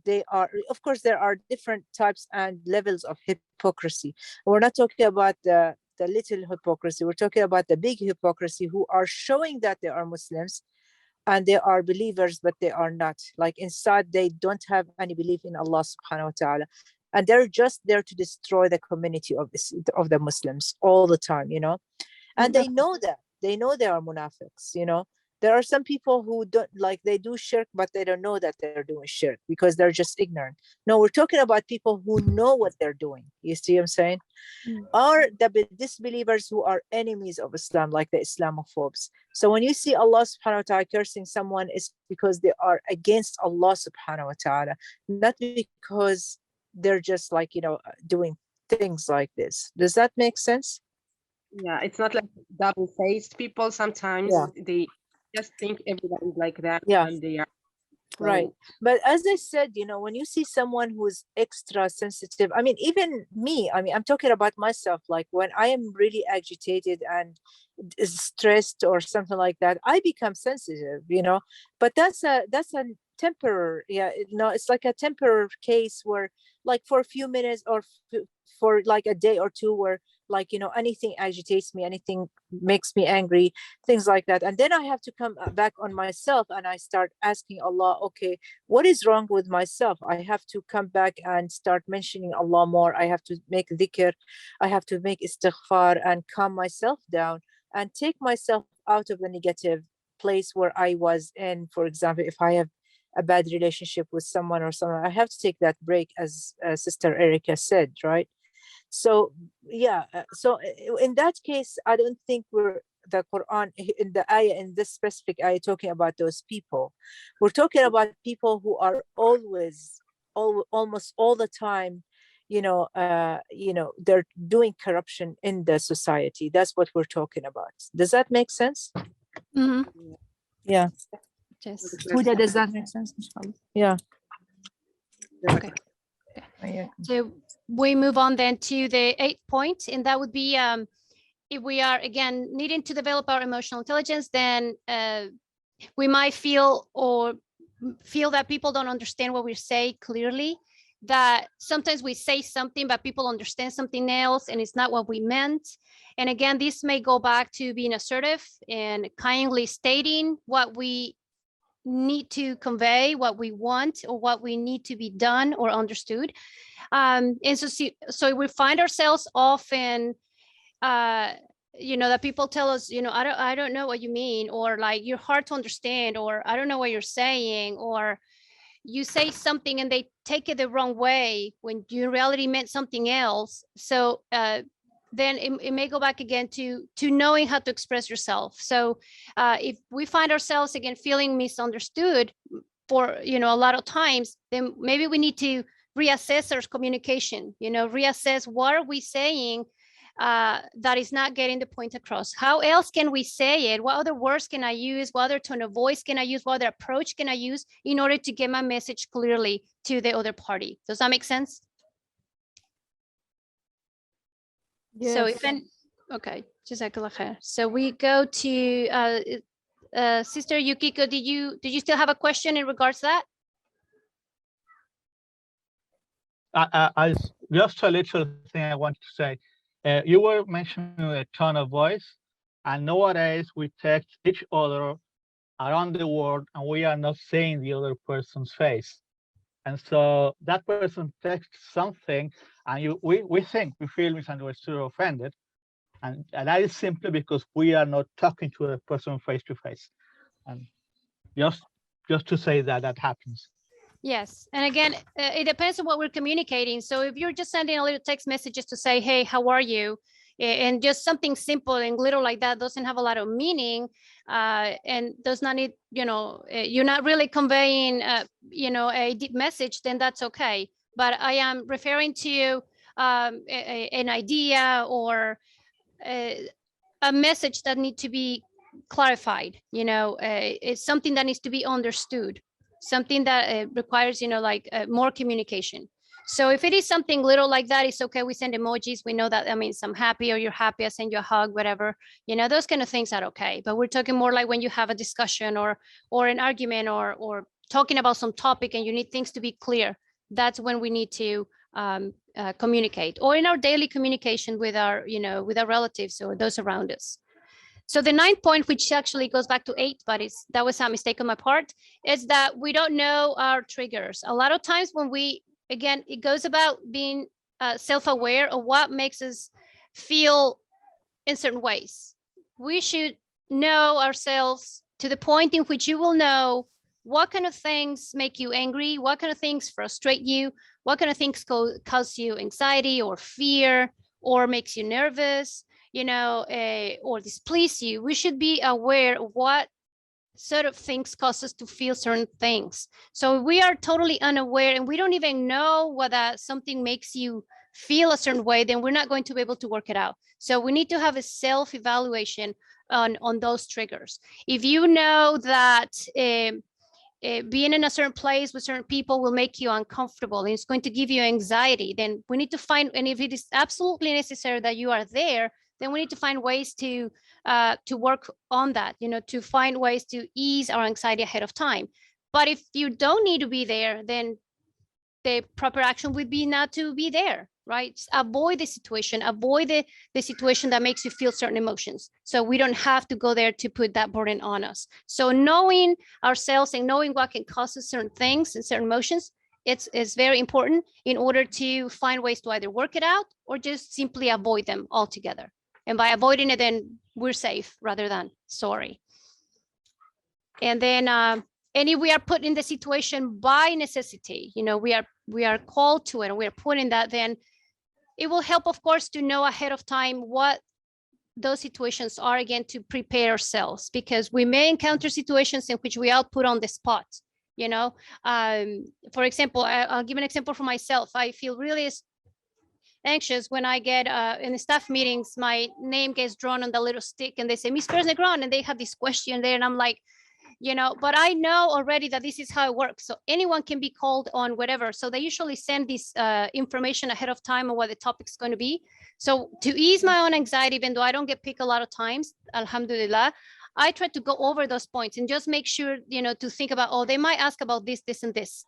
they are, of course, there are different types and levels of hypocrisy. We're not talking about the little hypocrisy. We're talking about the big hypocrisy, who are showing that they are Muslims and they are believers, but they are not. Like inside, they don't have any belief in Allah subhanahu wa ta'ala. And they're just there to destroy the community of the Muslims all the time, you know. And they know that. They know they are munafiqs, you know. There are some people who don't, like, they do shirk, but they don't know that they're doing shirk because they're just ignorant. No, we're talking about people who know what they're doing. You see what I'm saying? Are the disbelievers who are enemies of Islam, like the Islamophobes. So when you see Allah subhanahu wa ta'ala cursing someone, it's because they are against Allah subhanahu wa ta'ala, not because they're just like, you know, doing things like this. Does that make sense? Yeah, it's not like double-faced people. Sometimes Yeah. they just think everybody is like that. Yeah. And they are Right. But as I said, you know, when you see someone who's extra sensitive, I mean, even me, I mean, I'm talking about myself, like when I am really agitated and stressed or something like that, I become sensitive, you know, but that's a temporary, yeah, no, it's like a temporary case where, like, for a few minutes or for like a day or two, where, like, you know, anything agitates me, anything makes me angry, things like that. And then I have to come back on myself and I start asking Allah, okay, what is wrong with myself? I have to come back and start mentioning Allah more. I have to make dhikr. I have to make istighfar and calm myself down and take myself out of the negative place where I was in. For example, if I have a bad relationship with someone or someone, I have to take that break, as Sister Erika said, right? So yeah, so in that case, I don't think the Quran in the ayah, in this specific ayah, talking about those people. We're talking about people who are always, almost all the time, you know, they're doing corruption in the society. That's what we're talking about. Does that make sense? Yeah. Yes. Huda, does that make sense? Yeah. Okay. So we move on then to the 8th point, and that would be if we are, again, needing to develop our emotional intelligence, then we might feel that people don't understand what we say clearly, that sometimes we say something but people understand something else and it's not what we meant. And again, this may go back to being assertive and kindly stating what we need to convey, what we want, or what we need to be done or understood. And so we find ourselves often, you know, that people tell us, you know, I don't know what you mean, or like, you're hard to understand, or I don't know what you're saying, or you say something and they take it the wrong way when you in reality meant something else. So then it may go back again to knowing how to express yourself. So if we find ourselves again feeling misunderstood for, you know, a lot of times, then maybe we need to reassess our communication, you know, reassess what are we saying that is not getting the point across. How else can we say it? What other words can I use? What other tone of voice can I use? What other approach can I use in order to get my message clearly to the other party? Does that make sense? Yes. So okay, Jazakallah khair. So we go to Sister Yukiko. Did you still have a question in regards to that? I just a little thing I want to say. You were mentioning a tone of voice, and nowadays we text each other around the world and we are not seeing the other person's face. And so that person texts something and we feel misunderstood or offended. And that is simply because we are not talking to a person face to face. And just to say that happens. Yes. And again, it depends on what we're communicating. So if you're just sending a little text messages to say, hey, how are you? And just something simple and little like that doesn't have a lot of meaning and does not need, you know, you're not really conveying, you know, a deep message, then that's okay. But I am referring to an idea or a message that needs to be clarified, you know, it's something that needs to be understood, something that requires, you know, like more communication. So if it is something little like that, it's okay. We send emojis. We know that, I mean, I'm happy or you're happy. I send you a hug, whatever, you know, those kind of things are okay. But we're talking more like when you have a discussion or an argument or talking about some topic and you need things to be clear. That's when we need to communicate, or in our daily communication with our, you know, with our relatives or those around us. So the 9th point, which actually goes back to 8, but that was a mistake on my part, is that we don't know our triggers. A lot of times when again, it goes about being self-aware of what makes us feel in certain ways. We should know ourselves to the point in which you will know what kind of things make you angry, what kind of things frustrate you, what kind of things cause you anxiety or fear or makes you nervous, or displease you. We should be aware of what sort of things cause us to feel certain things. So we are totally unaware and we don't even know whether something makes you feel a certain way, then we're not going to be able to work it out. So we need to have a self-evaluation on those triggers. If you know that being in a certain place with certain people will make you uncomfortable and it's going to give you anxiety, then we need to find, and if it is absolutely necessary that you are there, then we need to find ways to work on that, to find ways to ease our anxiety ahead of time. But if you don't need to be there, then the proper action would be not to be there, right? Just avoid the situation, avoid the situation that makes you feel certain emotions. So we don't have to go there to put that burden on us. So knowing ourselves and knowing what can cause us certain things and certain emotions, it's very important in order to find ways to either work it out or just simply avoid them altogether. And by avoiding it, then we're safe rather than sorry. And then, and if we are put in the situation by necessity, we are called to it and we are put in that, then it will help, of course, to know ahead of time what those situations are, again, to prepare ourselves, because we may encounter situations in which we are put on the spot. For example, I'll give an example for myself. I feel really anxious when I get in the staff meetings, my name gets drawn on the little stick and they say, Miss Perez Negron, and they have this question there. And I'm like, but I know already that this is how it works. So anyone can be called on whatever. So they usually send this information ahead of time on what the topic's going to be. So to ease my own anxiety, even though I don't get picked a lot of times, alhamdulillah, I try to go over those points and just make sure, to think about, oh, they might ask about this, this, and this.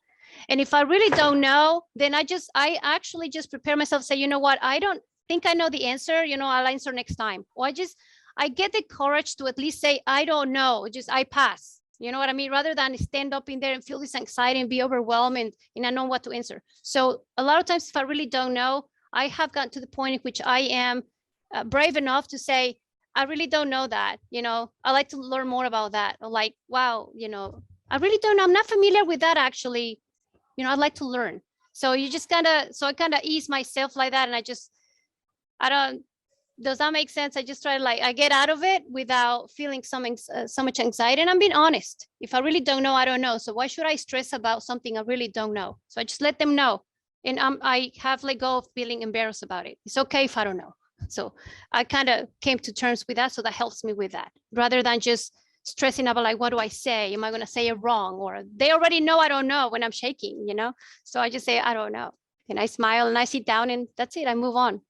And if I really don't know, then I actually just prepare myself, say, you know what, I don't think I know the answer, I'll answer next time. Or I get the courage to at least say, I don't know, I pass. You know what I mean? Rather than stand up in there and feel this anxiety and be overwhelmed and I know what to answer. So a lot of times, if I really don't know, I have gotten to the point in which I am brave enough to say, I really don't know that. I like to learn more about that. Or like, wow, I really don't know. I'm not familiar with that, actually. I'd like to learn. So I kind of ease myself like that. And does that make sense? I just try to I get out of it without feeling so much anxiety. And I'm being honest. If I really don't know, I don't know. So why should I stress about something I really don't know? So I just let them know. And I have let go of feeling embarrassed about it. It's okay if I don't know. So I kind of came to terms with that. So that helps me with that, rather than just stressing about what do I say? Am I going to say it wrong? Or they already know I don't know when I'm shaking, So I just say, I don't know. And I smile and I sit down and that's it. I move on.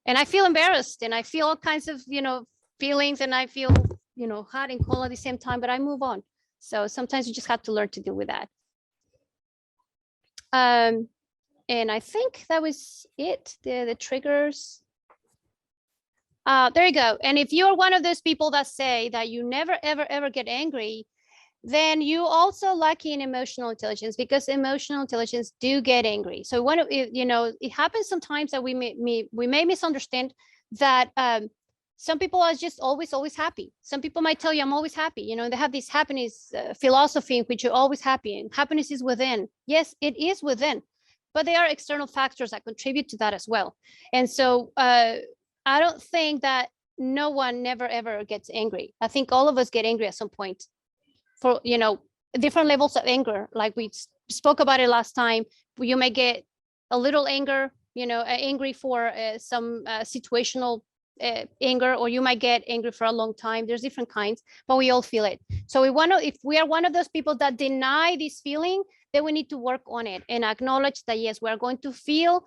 And I feel embarrassed and I feel all kinds of, feelings, and I feel, hot and cold at the same time, but I move on. So sometimes you just have to learn to deal with that. And I think that was it, the triggers. There you go. And if you're one of those people that say that you never, ever, ever get angry, then you also lacking in emotional intelligence, because emotional intelligence do get angry. So it happens sometimes that we may misunderstand that some people are just always happy. Some people might tell you, I'm always happy. They have this happiness philosophy in which you're always happy, and happiness is within. Yes, it is within, but there are external factors that contribute to that as well. And so I don't think that no one never, ever gets angry. I think all of us get angry at some point, for different levels of anger. Like we spoke about it last time, you may get a little anger, angry for some situational anger, or you might get angry for a long time. There's different kinds, but we all feel it. So if we are one of those people that deny this feeling, then we need to work on it and acknowledge that, yes, we're going to feel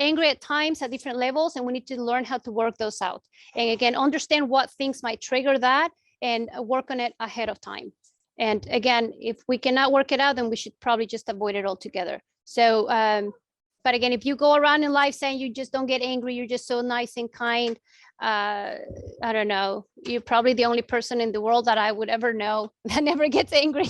angry at times at different levels, and we need to learn how to work those out. And again, understand what things might trigger that and work on it ahead of time. And again, if we cannot work it out, then we should probably just avoid it altogether. So, but again, if you go around in life saying you just don't get angry, you're just so nice and kind, I don't know, you're probably the only person in the world that I would ever know that never gets angry.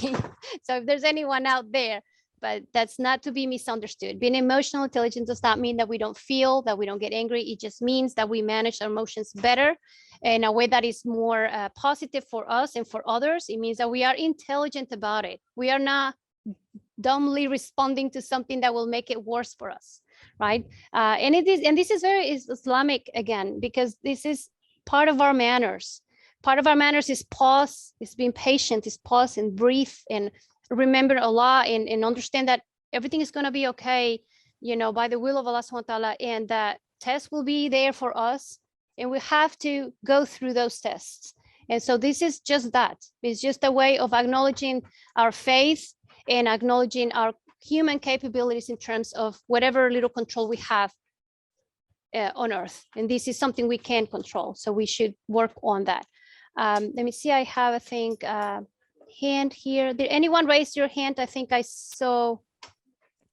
So if there's anyone out there but that's not to be misunderstood. Being emotional intelligent does not mean that we don't feel, that we don't get angry. It just means that we manage our emotions better in a way that is more positive for us and for others. It means that we are intelligent about it. We are not dumbly responding to something that will make it worse for us, right? And this is very Islamic again, because this is part of our manners. Part of our manners is pause, is being patient, is pause and breathe and remember Allah and understand that everything is going to be okay, you know, by the will of Allah subhanahu wa ta'ala, and that test will be there for us, and we have to go through those tests. And so this is just that. It's just a way of acknowledging our faith and acknowledging our human capabilities in terms of whatever little control we have on earth. And this is something we can control, so we should work on that. Let me see, I have, I think, hand here. Did anyone raise your hand? I think I saw.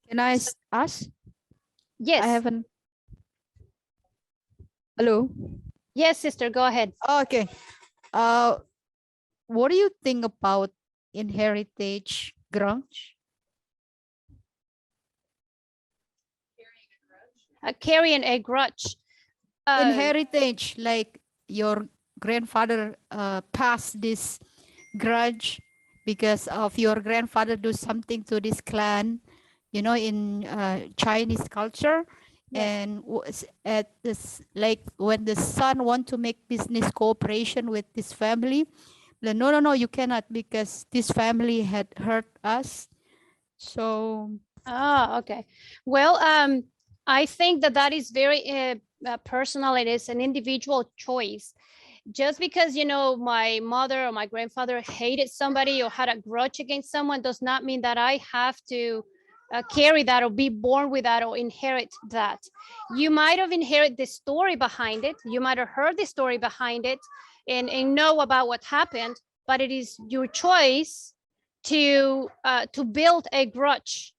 Can I ask? Yes. I haven't. Hello. Yes, sister, go ahead. Okay. What do you think about inheritage grudge? Carrying a grudge. Inheritage, like your grandfather passed this grudge because of your grandfather do something to this clan, you know, in Chinese culture. Yeah. And at this, like when the son want to make business cooperation with this family, like, no, you cannot, because this family had hurt us. So Okay. Well, I think that is very personal. It is an individual choice. Just because, you know, my mother or my grandfather hated somebody or had a grudge against someone does not mean that I have to carry that or be born with that or inherit that. You might have inherited the story behind it. You might have heard the story behind it and know about what happened, but it is your choice to build a grudge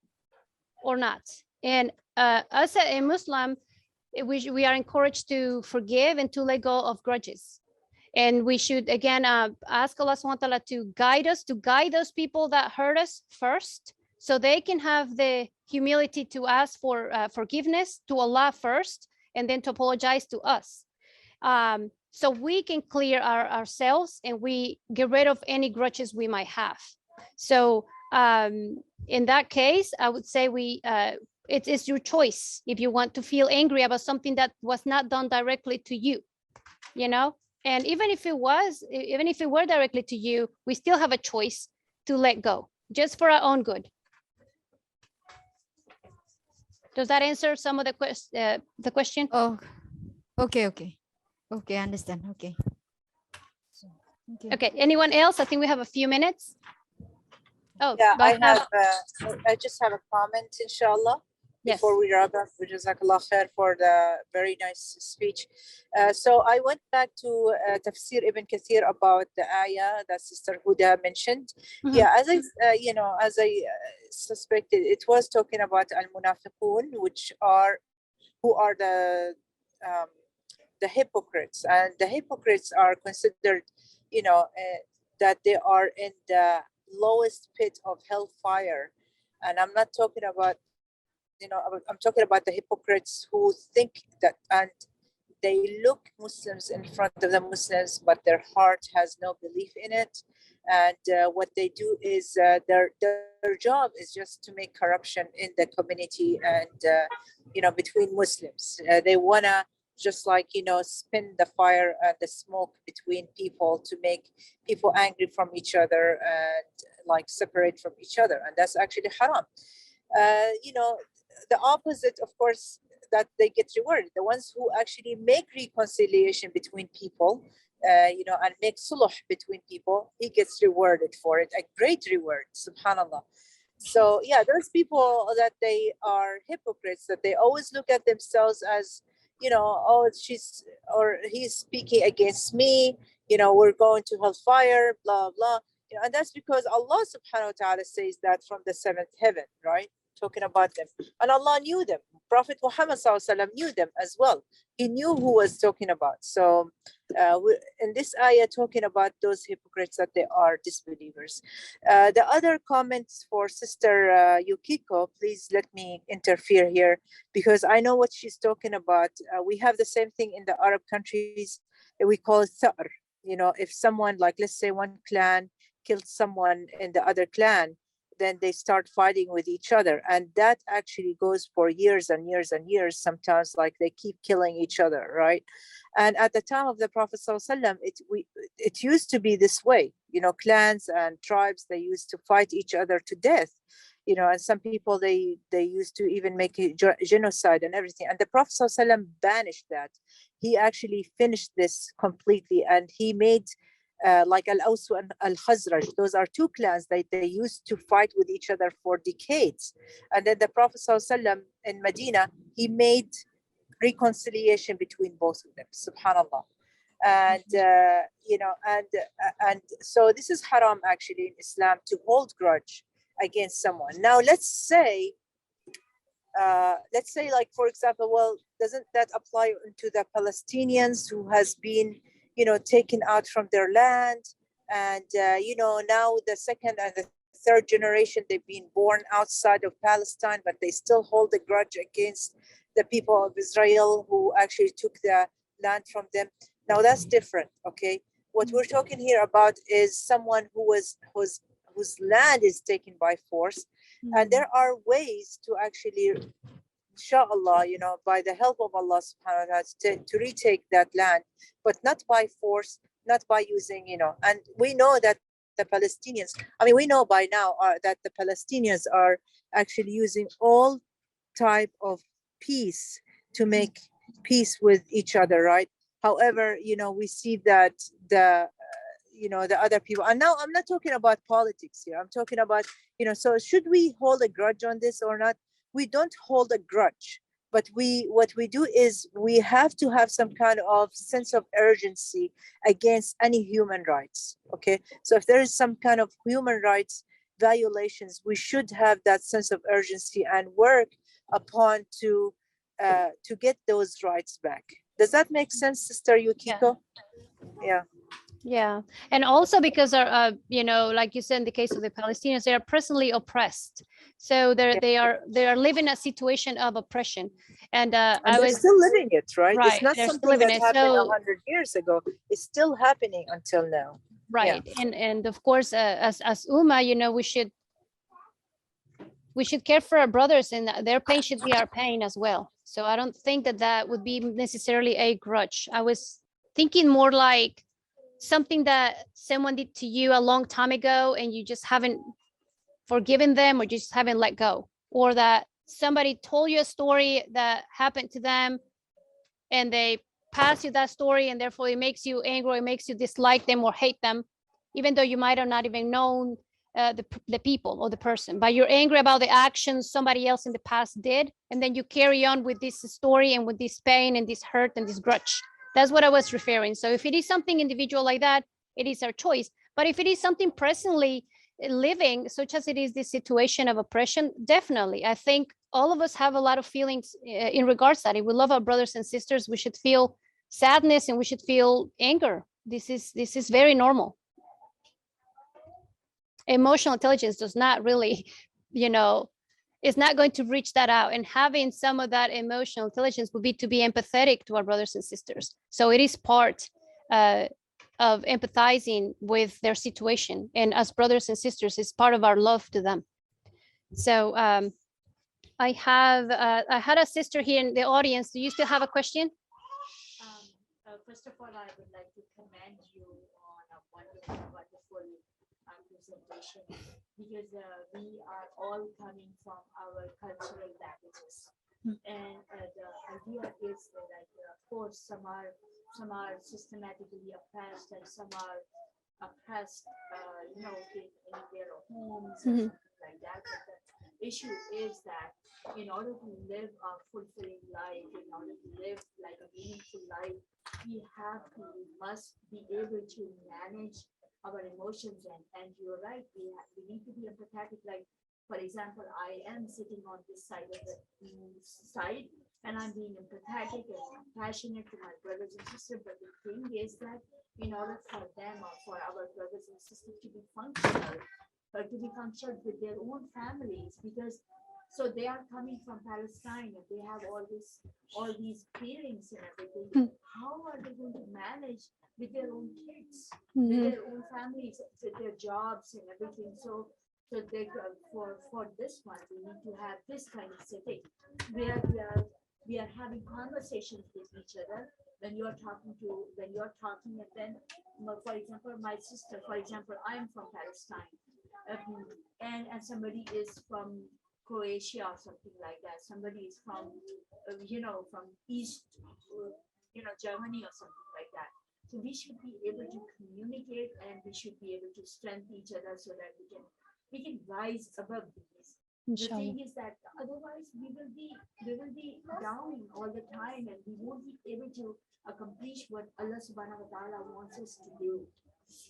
or not. And as a Muslim, we are encouraged to forgive and to let go of grudges. And we should, again, ask Allah subhanahu wa ta'ala to guide us, to guide those people that hurt us first, so they can have the humility to ask for forgiveness to Allah first, and then to apologize to us. So we can clear ourselves and we get rid of any grudges we might have. So in that case, I would say it is your choice if you want to feel angry about something that was not done directly to you, you know? And even if it were directly to you, we still have a choice to let go, just for our own good. Does that answer some of the question? oh, okay, I understand. Okay. So, Okay, anyone else? I think we have a few minutes. Oh, Yeah, go I ahead. have. I just have a comment, inshallah, Yes. before we wrap up. Jazakallah khair for the very nice speech. So I went back to Tafsir Ibn Kathir about the ayah that Sister Huda mentioned. Mhm. Yeah, as I suspected, it was talking about al-munafiqun, who are the hypocrites, and the hypocrites are considered, that they are in the lowest pit of hellfire. And I'm not talking about, I'm talking about the hypocrites who think that, and they look Muslims in front of the Muslims, but their heart has no belief in it. And what they do is their job is just to make corruption in the community and, between Muslims. They want to just spin the fire and the smoke between people to make people angry from each other and separate from each other. And that's actually haram. The opposite, of course, that they get rewarded. The ones who actually make reconciliation between people, and make sulh between people, he gets rewarded for it, a great reward, subhanallah. So yeah, those people that they are hypocrites, that they always look at themselves as, oh, she's or he's speaking against me, we're going to hellfire, blah, blah. And that's because Allah subhanahu wa ta'ala says that from the seventh heaven, right? Talking about them. And Allah knew them. Prophet Muhammad sallallahu alaihi wasallam knew them as well. He knew who was talking about. So in this ayah talking about those hypocrites that they are disbelievers. The other comments for Sister Yukiko, please let me interfere here because I know what she's talking about. We have the same thing in the Arab countries. We call it tha'r. You know, if someone, like let's say one clan killed someone in the other clan, then they start fighting with each other, and that actually goes for years and years and years. Sometimes, like they keep killing each other, right? And at the time of the Prophet ﷺ, it used to be this way. You know, clans and tribes, they used to fight each other to death. You know, and some people they used to even make a genocide and everything. And the Prophet ﷺ banished that. He actually finished this completely, and he made like Al-Aws and Al-Khazraj. Those are two clans that they used to fight with each other for decades. And then the Prophet ﷺ in Medina, he made reconciliation between both of them, subhanallah. And you know, and so this is haram actually in Islam, to hold grudge against someone. Now let's say like, for example, well, doesn't that apply to the Palestinians who has been, you know, taken out from their land, and you know, now the second and the third generation, they've been born outside of Palestine, but they still hold a grudge against the people of Israel who actually took the land from them. Now that's different, okay? What we're talking here about is someone whose land is taken by force, and there are ways to actually, inshallah, you know, by the help of Allah subhanahu wa ta'ala, to retake that land, but not by force, not by using, you know. And we know that the Palestinians, I mean, we know by now that the Palestinians are actually using all type of peace to make peace with each other, right? However, you know, we see that the you know, the other people, and now I'm not talking about politics here, I'm talking about, you know, so should we hold a grudge on this or not? We don't hold a grudge, but what we do is we have to have some kind of sense of urgency against any human rights, okay? So if there is some kind of human rights violations, we should have that sense of urgency and work upon to get those rights back. Does that make sense, Sister Yukiko? Yeah. Yeah, and also because you know, like you said, in the case of the Palestinians, they are presently oppressed, so they are living a situation of oppression, and I was still living it, right? Right, It's not they're still something living that it. happened So 100 years ago. It's still happening until now. right, and of course, as Ummah, you know, we should care for our brothers, and their pain should be our pain as well. So I don't think that would be necessarily a grudge. I was thinking more like something that someone did to you a long time ago and you just haven't forgiven them, or just haven't let go, or that somebody told you a story that happened to them and they pass you that story, and therefore it makes you angry, it makes you dislike them or hate them, even though you might have not even known the people or the person, but you're angry about the actions somebody else in the past did, and then you carry on with this story and with this pain and this hurt and this grudge. That's what I was referring. So if it is something individual like that, it is our choice. But if it is something presently living, such as it is this situation of oppression, definitely, I think all of us have a lot of feelings in regards to that. If we love our brothers and sisters, we should feel sadness and we should feel anger. This is very normal. Emotional intelligence does not really, you know, it's not going to reach that out, and having some of that emotional intelligence would be to be empathetic to our brothers and sisters. So it is part of empathizing with their situation, and as brothers and sisters, it's part of our love to them. So I had a sister here in the audience. Do you still have a question? First of all, I would like to commend you on a wonderful presentation, because we are all coming from our cultural baggages, and the idea is that, like, of course, some are systematically oppressed, and some are oppressed, you know, in their homes and something like that. But the issue is that in order to live a fulfilling life, in order to live like a meaningful life, we must be able to manage our emotions, and you're right, we need to be empathetic. Like for example, I am sitting on this side of the side, and I'm being empathetic and compassionate to my brothers and sisters. But the thing is that in order for them or for our brothers and sisters to be functional, or to be functional with their own families, because so they are coming from Palestine and they have all these feelings and everything. How are they going to manage with their own kids, with their own families, with their jobs and everything? So they for this one, we need to have this kind of setting where we are having conversations with each other. When you're talking, and then, for example, my sister, for example, I'm from Palestine, and somebody is from Croatia or something like that. Somebody is from, from East, Germany or something like that. So we should be able to communicate, and we should be able to strengthen each other so that we can rise above these. The thing is that otherwise we will be down all the time, and we won't be able to accomplish what Allah subhanahu wa ta'ala wants us to do.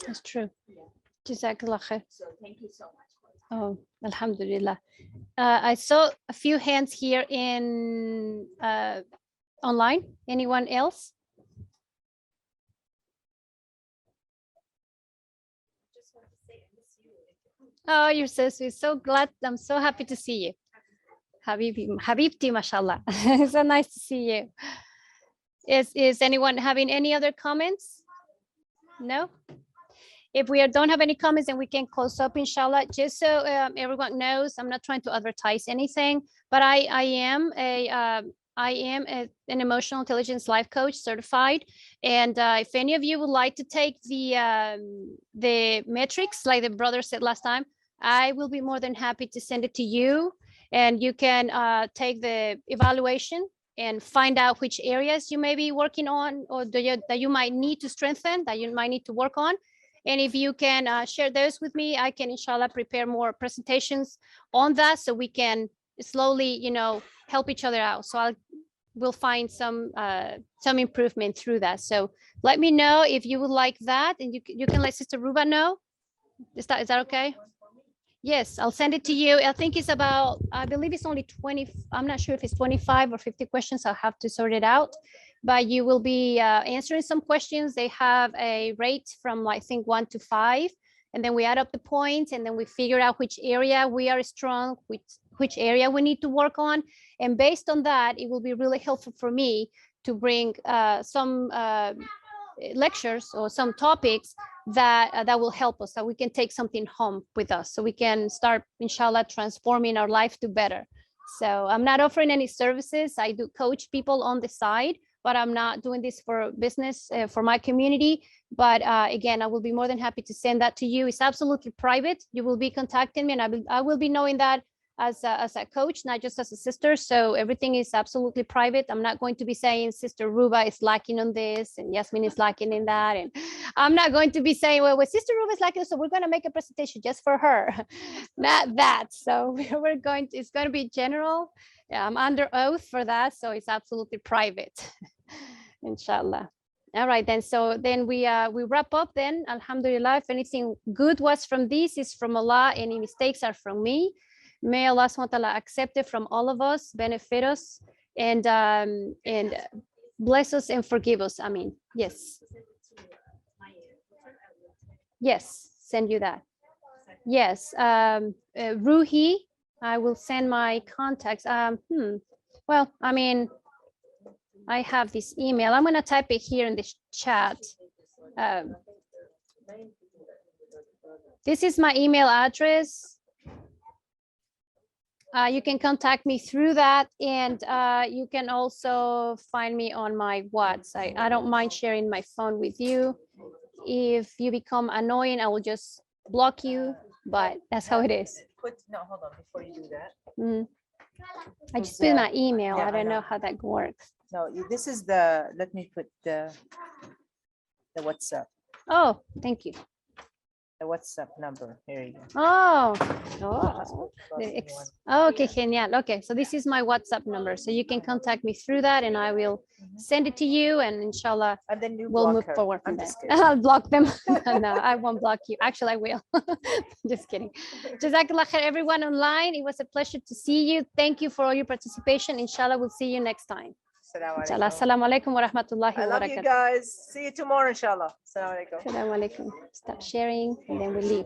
That's true. Yeah. Jazakallah khair. So thank you so much. Oh, alhamdulillah. I saw a few hands here in online. Anyone else? Oh, you're so sweet. So glad. I'm so happy to see you. Habibti, mashallah. So nice to see you. Is anyone having any other comments? No? If we don't have any comments, then we can close up, inshallah. Just so everyone knows, I'm not trying to advertise anything, but I am an emotional intelligence life coach certified. And if any of you would like to take the metrics, like the brother said last time, I will be more than happy to send it to you, and you can take the evaluation and find out which areas you may be working on, or that you might need to strengthen, that you might need to work on. And if you can share those with me, I can inshallah prepare more presentations on that, so we can slowly, help each other out. So we'll find some improvement through that. So let me know if you would like that, and you can let Sister Ruba know. Is that okay? Yes, I'll send it to you. I think it's about, I believe it's only 20. I'm not sure if it's 25 or 50 questions. I'll have to sort it out. But you will be answering some questions. They have a rate from, I think, 1 to 5. And then we add up the points, and then we figure out which area we are strong, which area we need to work on. And based on that, it will be really helpful for me to bring some lectures or some topics that will help us, so we can take something home with us, so we can start, inshallah, transforming our life to better. So I'm not offering any services. I do coach people on the side, but I'm not doing this for business, for my community. But again, I will be more than happy to send that to you. It's absolutely private. You will be contacting me, and I will be knowing that as a coach, not just as a sister. So everything is absolutely private. I'm not going to be saying Sister Ruba is lacking on this and Yasmin is lacking in that. And I'm not going to be saying, well, Sister Ruba is lacking, so we're going to make a presentation just for her. Not that. So it's going to be general. Yeah, I'm under oath for that. So it's absolutely private, inshallah. All right, then. So then we wrap up then. Alhamdulillah. If anything good was from this, is from Allah. Any mistakes are from me. May Allah subhanahu wa ta'ala accept it from all of us, benefit us, and bless us and forgive us. I mean, yes. Yes, send you that. Yes, Ruhi, I will send my contacts. Well, I mean, I have this email. I'm going to type it here in the chat. This is my email address. You can contact me through that, and you can also find me on my WhatsApp. I don't mind sharing my phone with you. If you become annoying, I will just block you, but that's how it is. No, hold on, before you do that. I just put my email. I don't know how that works. No, this is the, let me put the WhatsApp. Oh, thank you. the WhatsApp number. Here you go. Oh, Just oh. put the in ex- one. Okay, genial. Okay, so this is my WhatsApp number. So you can contact me through that and I will send it to you, and inshallah, And then you we'll block move her. forward from I'm there. just kidding. I'll block them. No, I won't block you. Actually, I will. Just kidding. Jazakallah khair, everyone online. It was a pleasure to see you. Thank you for all your participation. Inshallah, we'll see you next time. Assalamu Inshallah. alaikum. Assalamu alaikum wa rahmatullahi I wa love you barakatuh. guys. See you tomorrow, inshallah. Assalamu alaikum. Assalamu alaikum. Stop sharing and then we leave.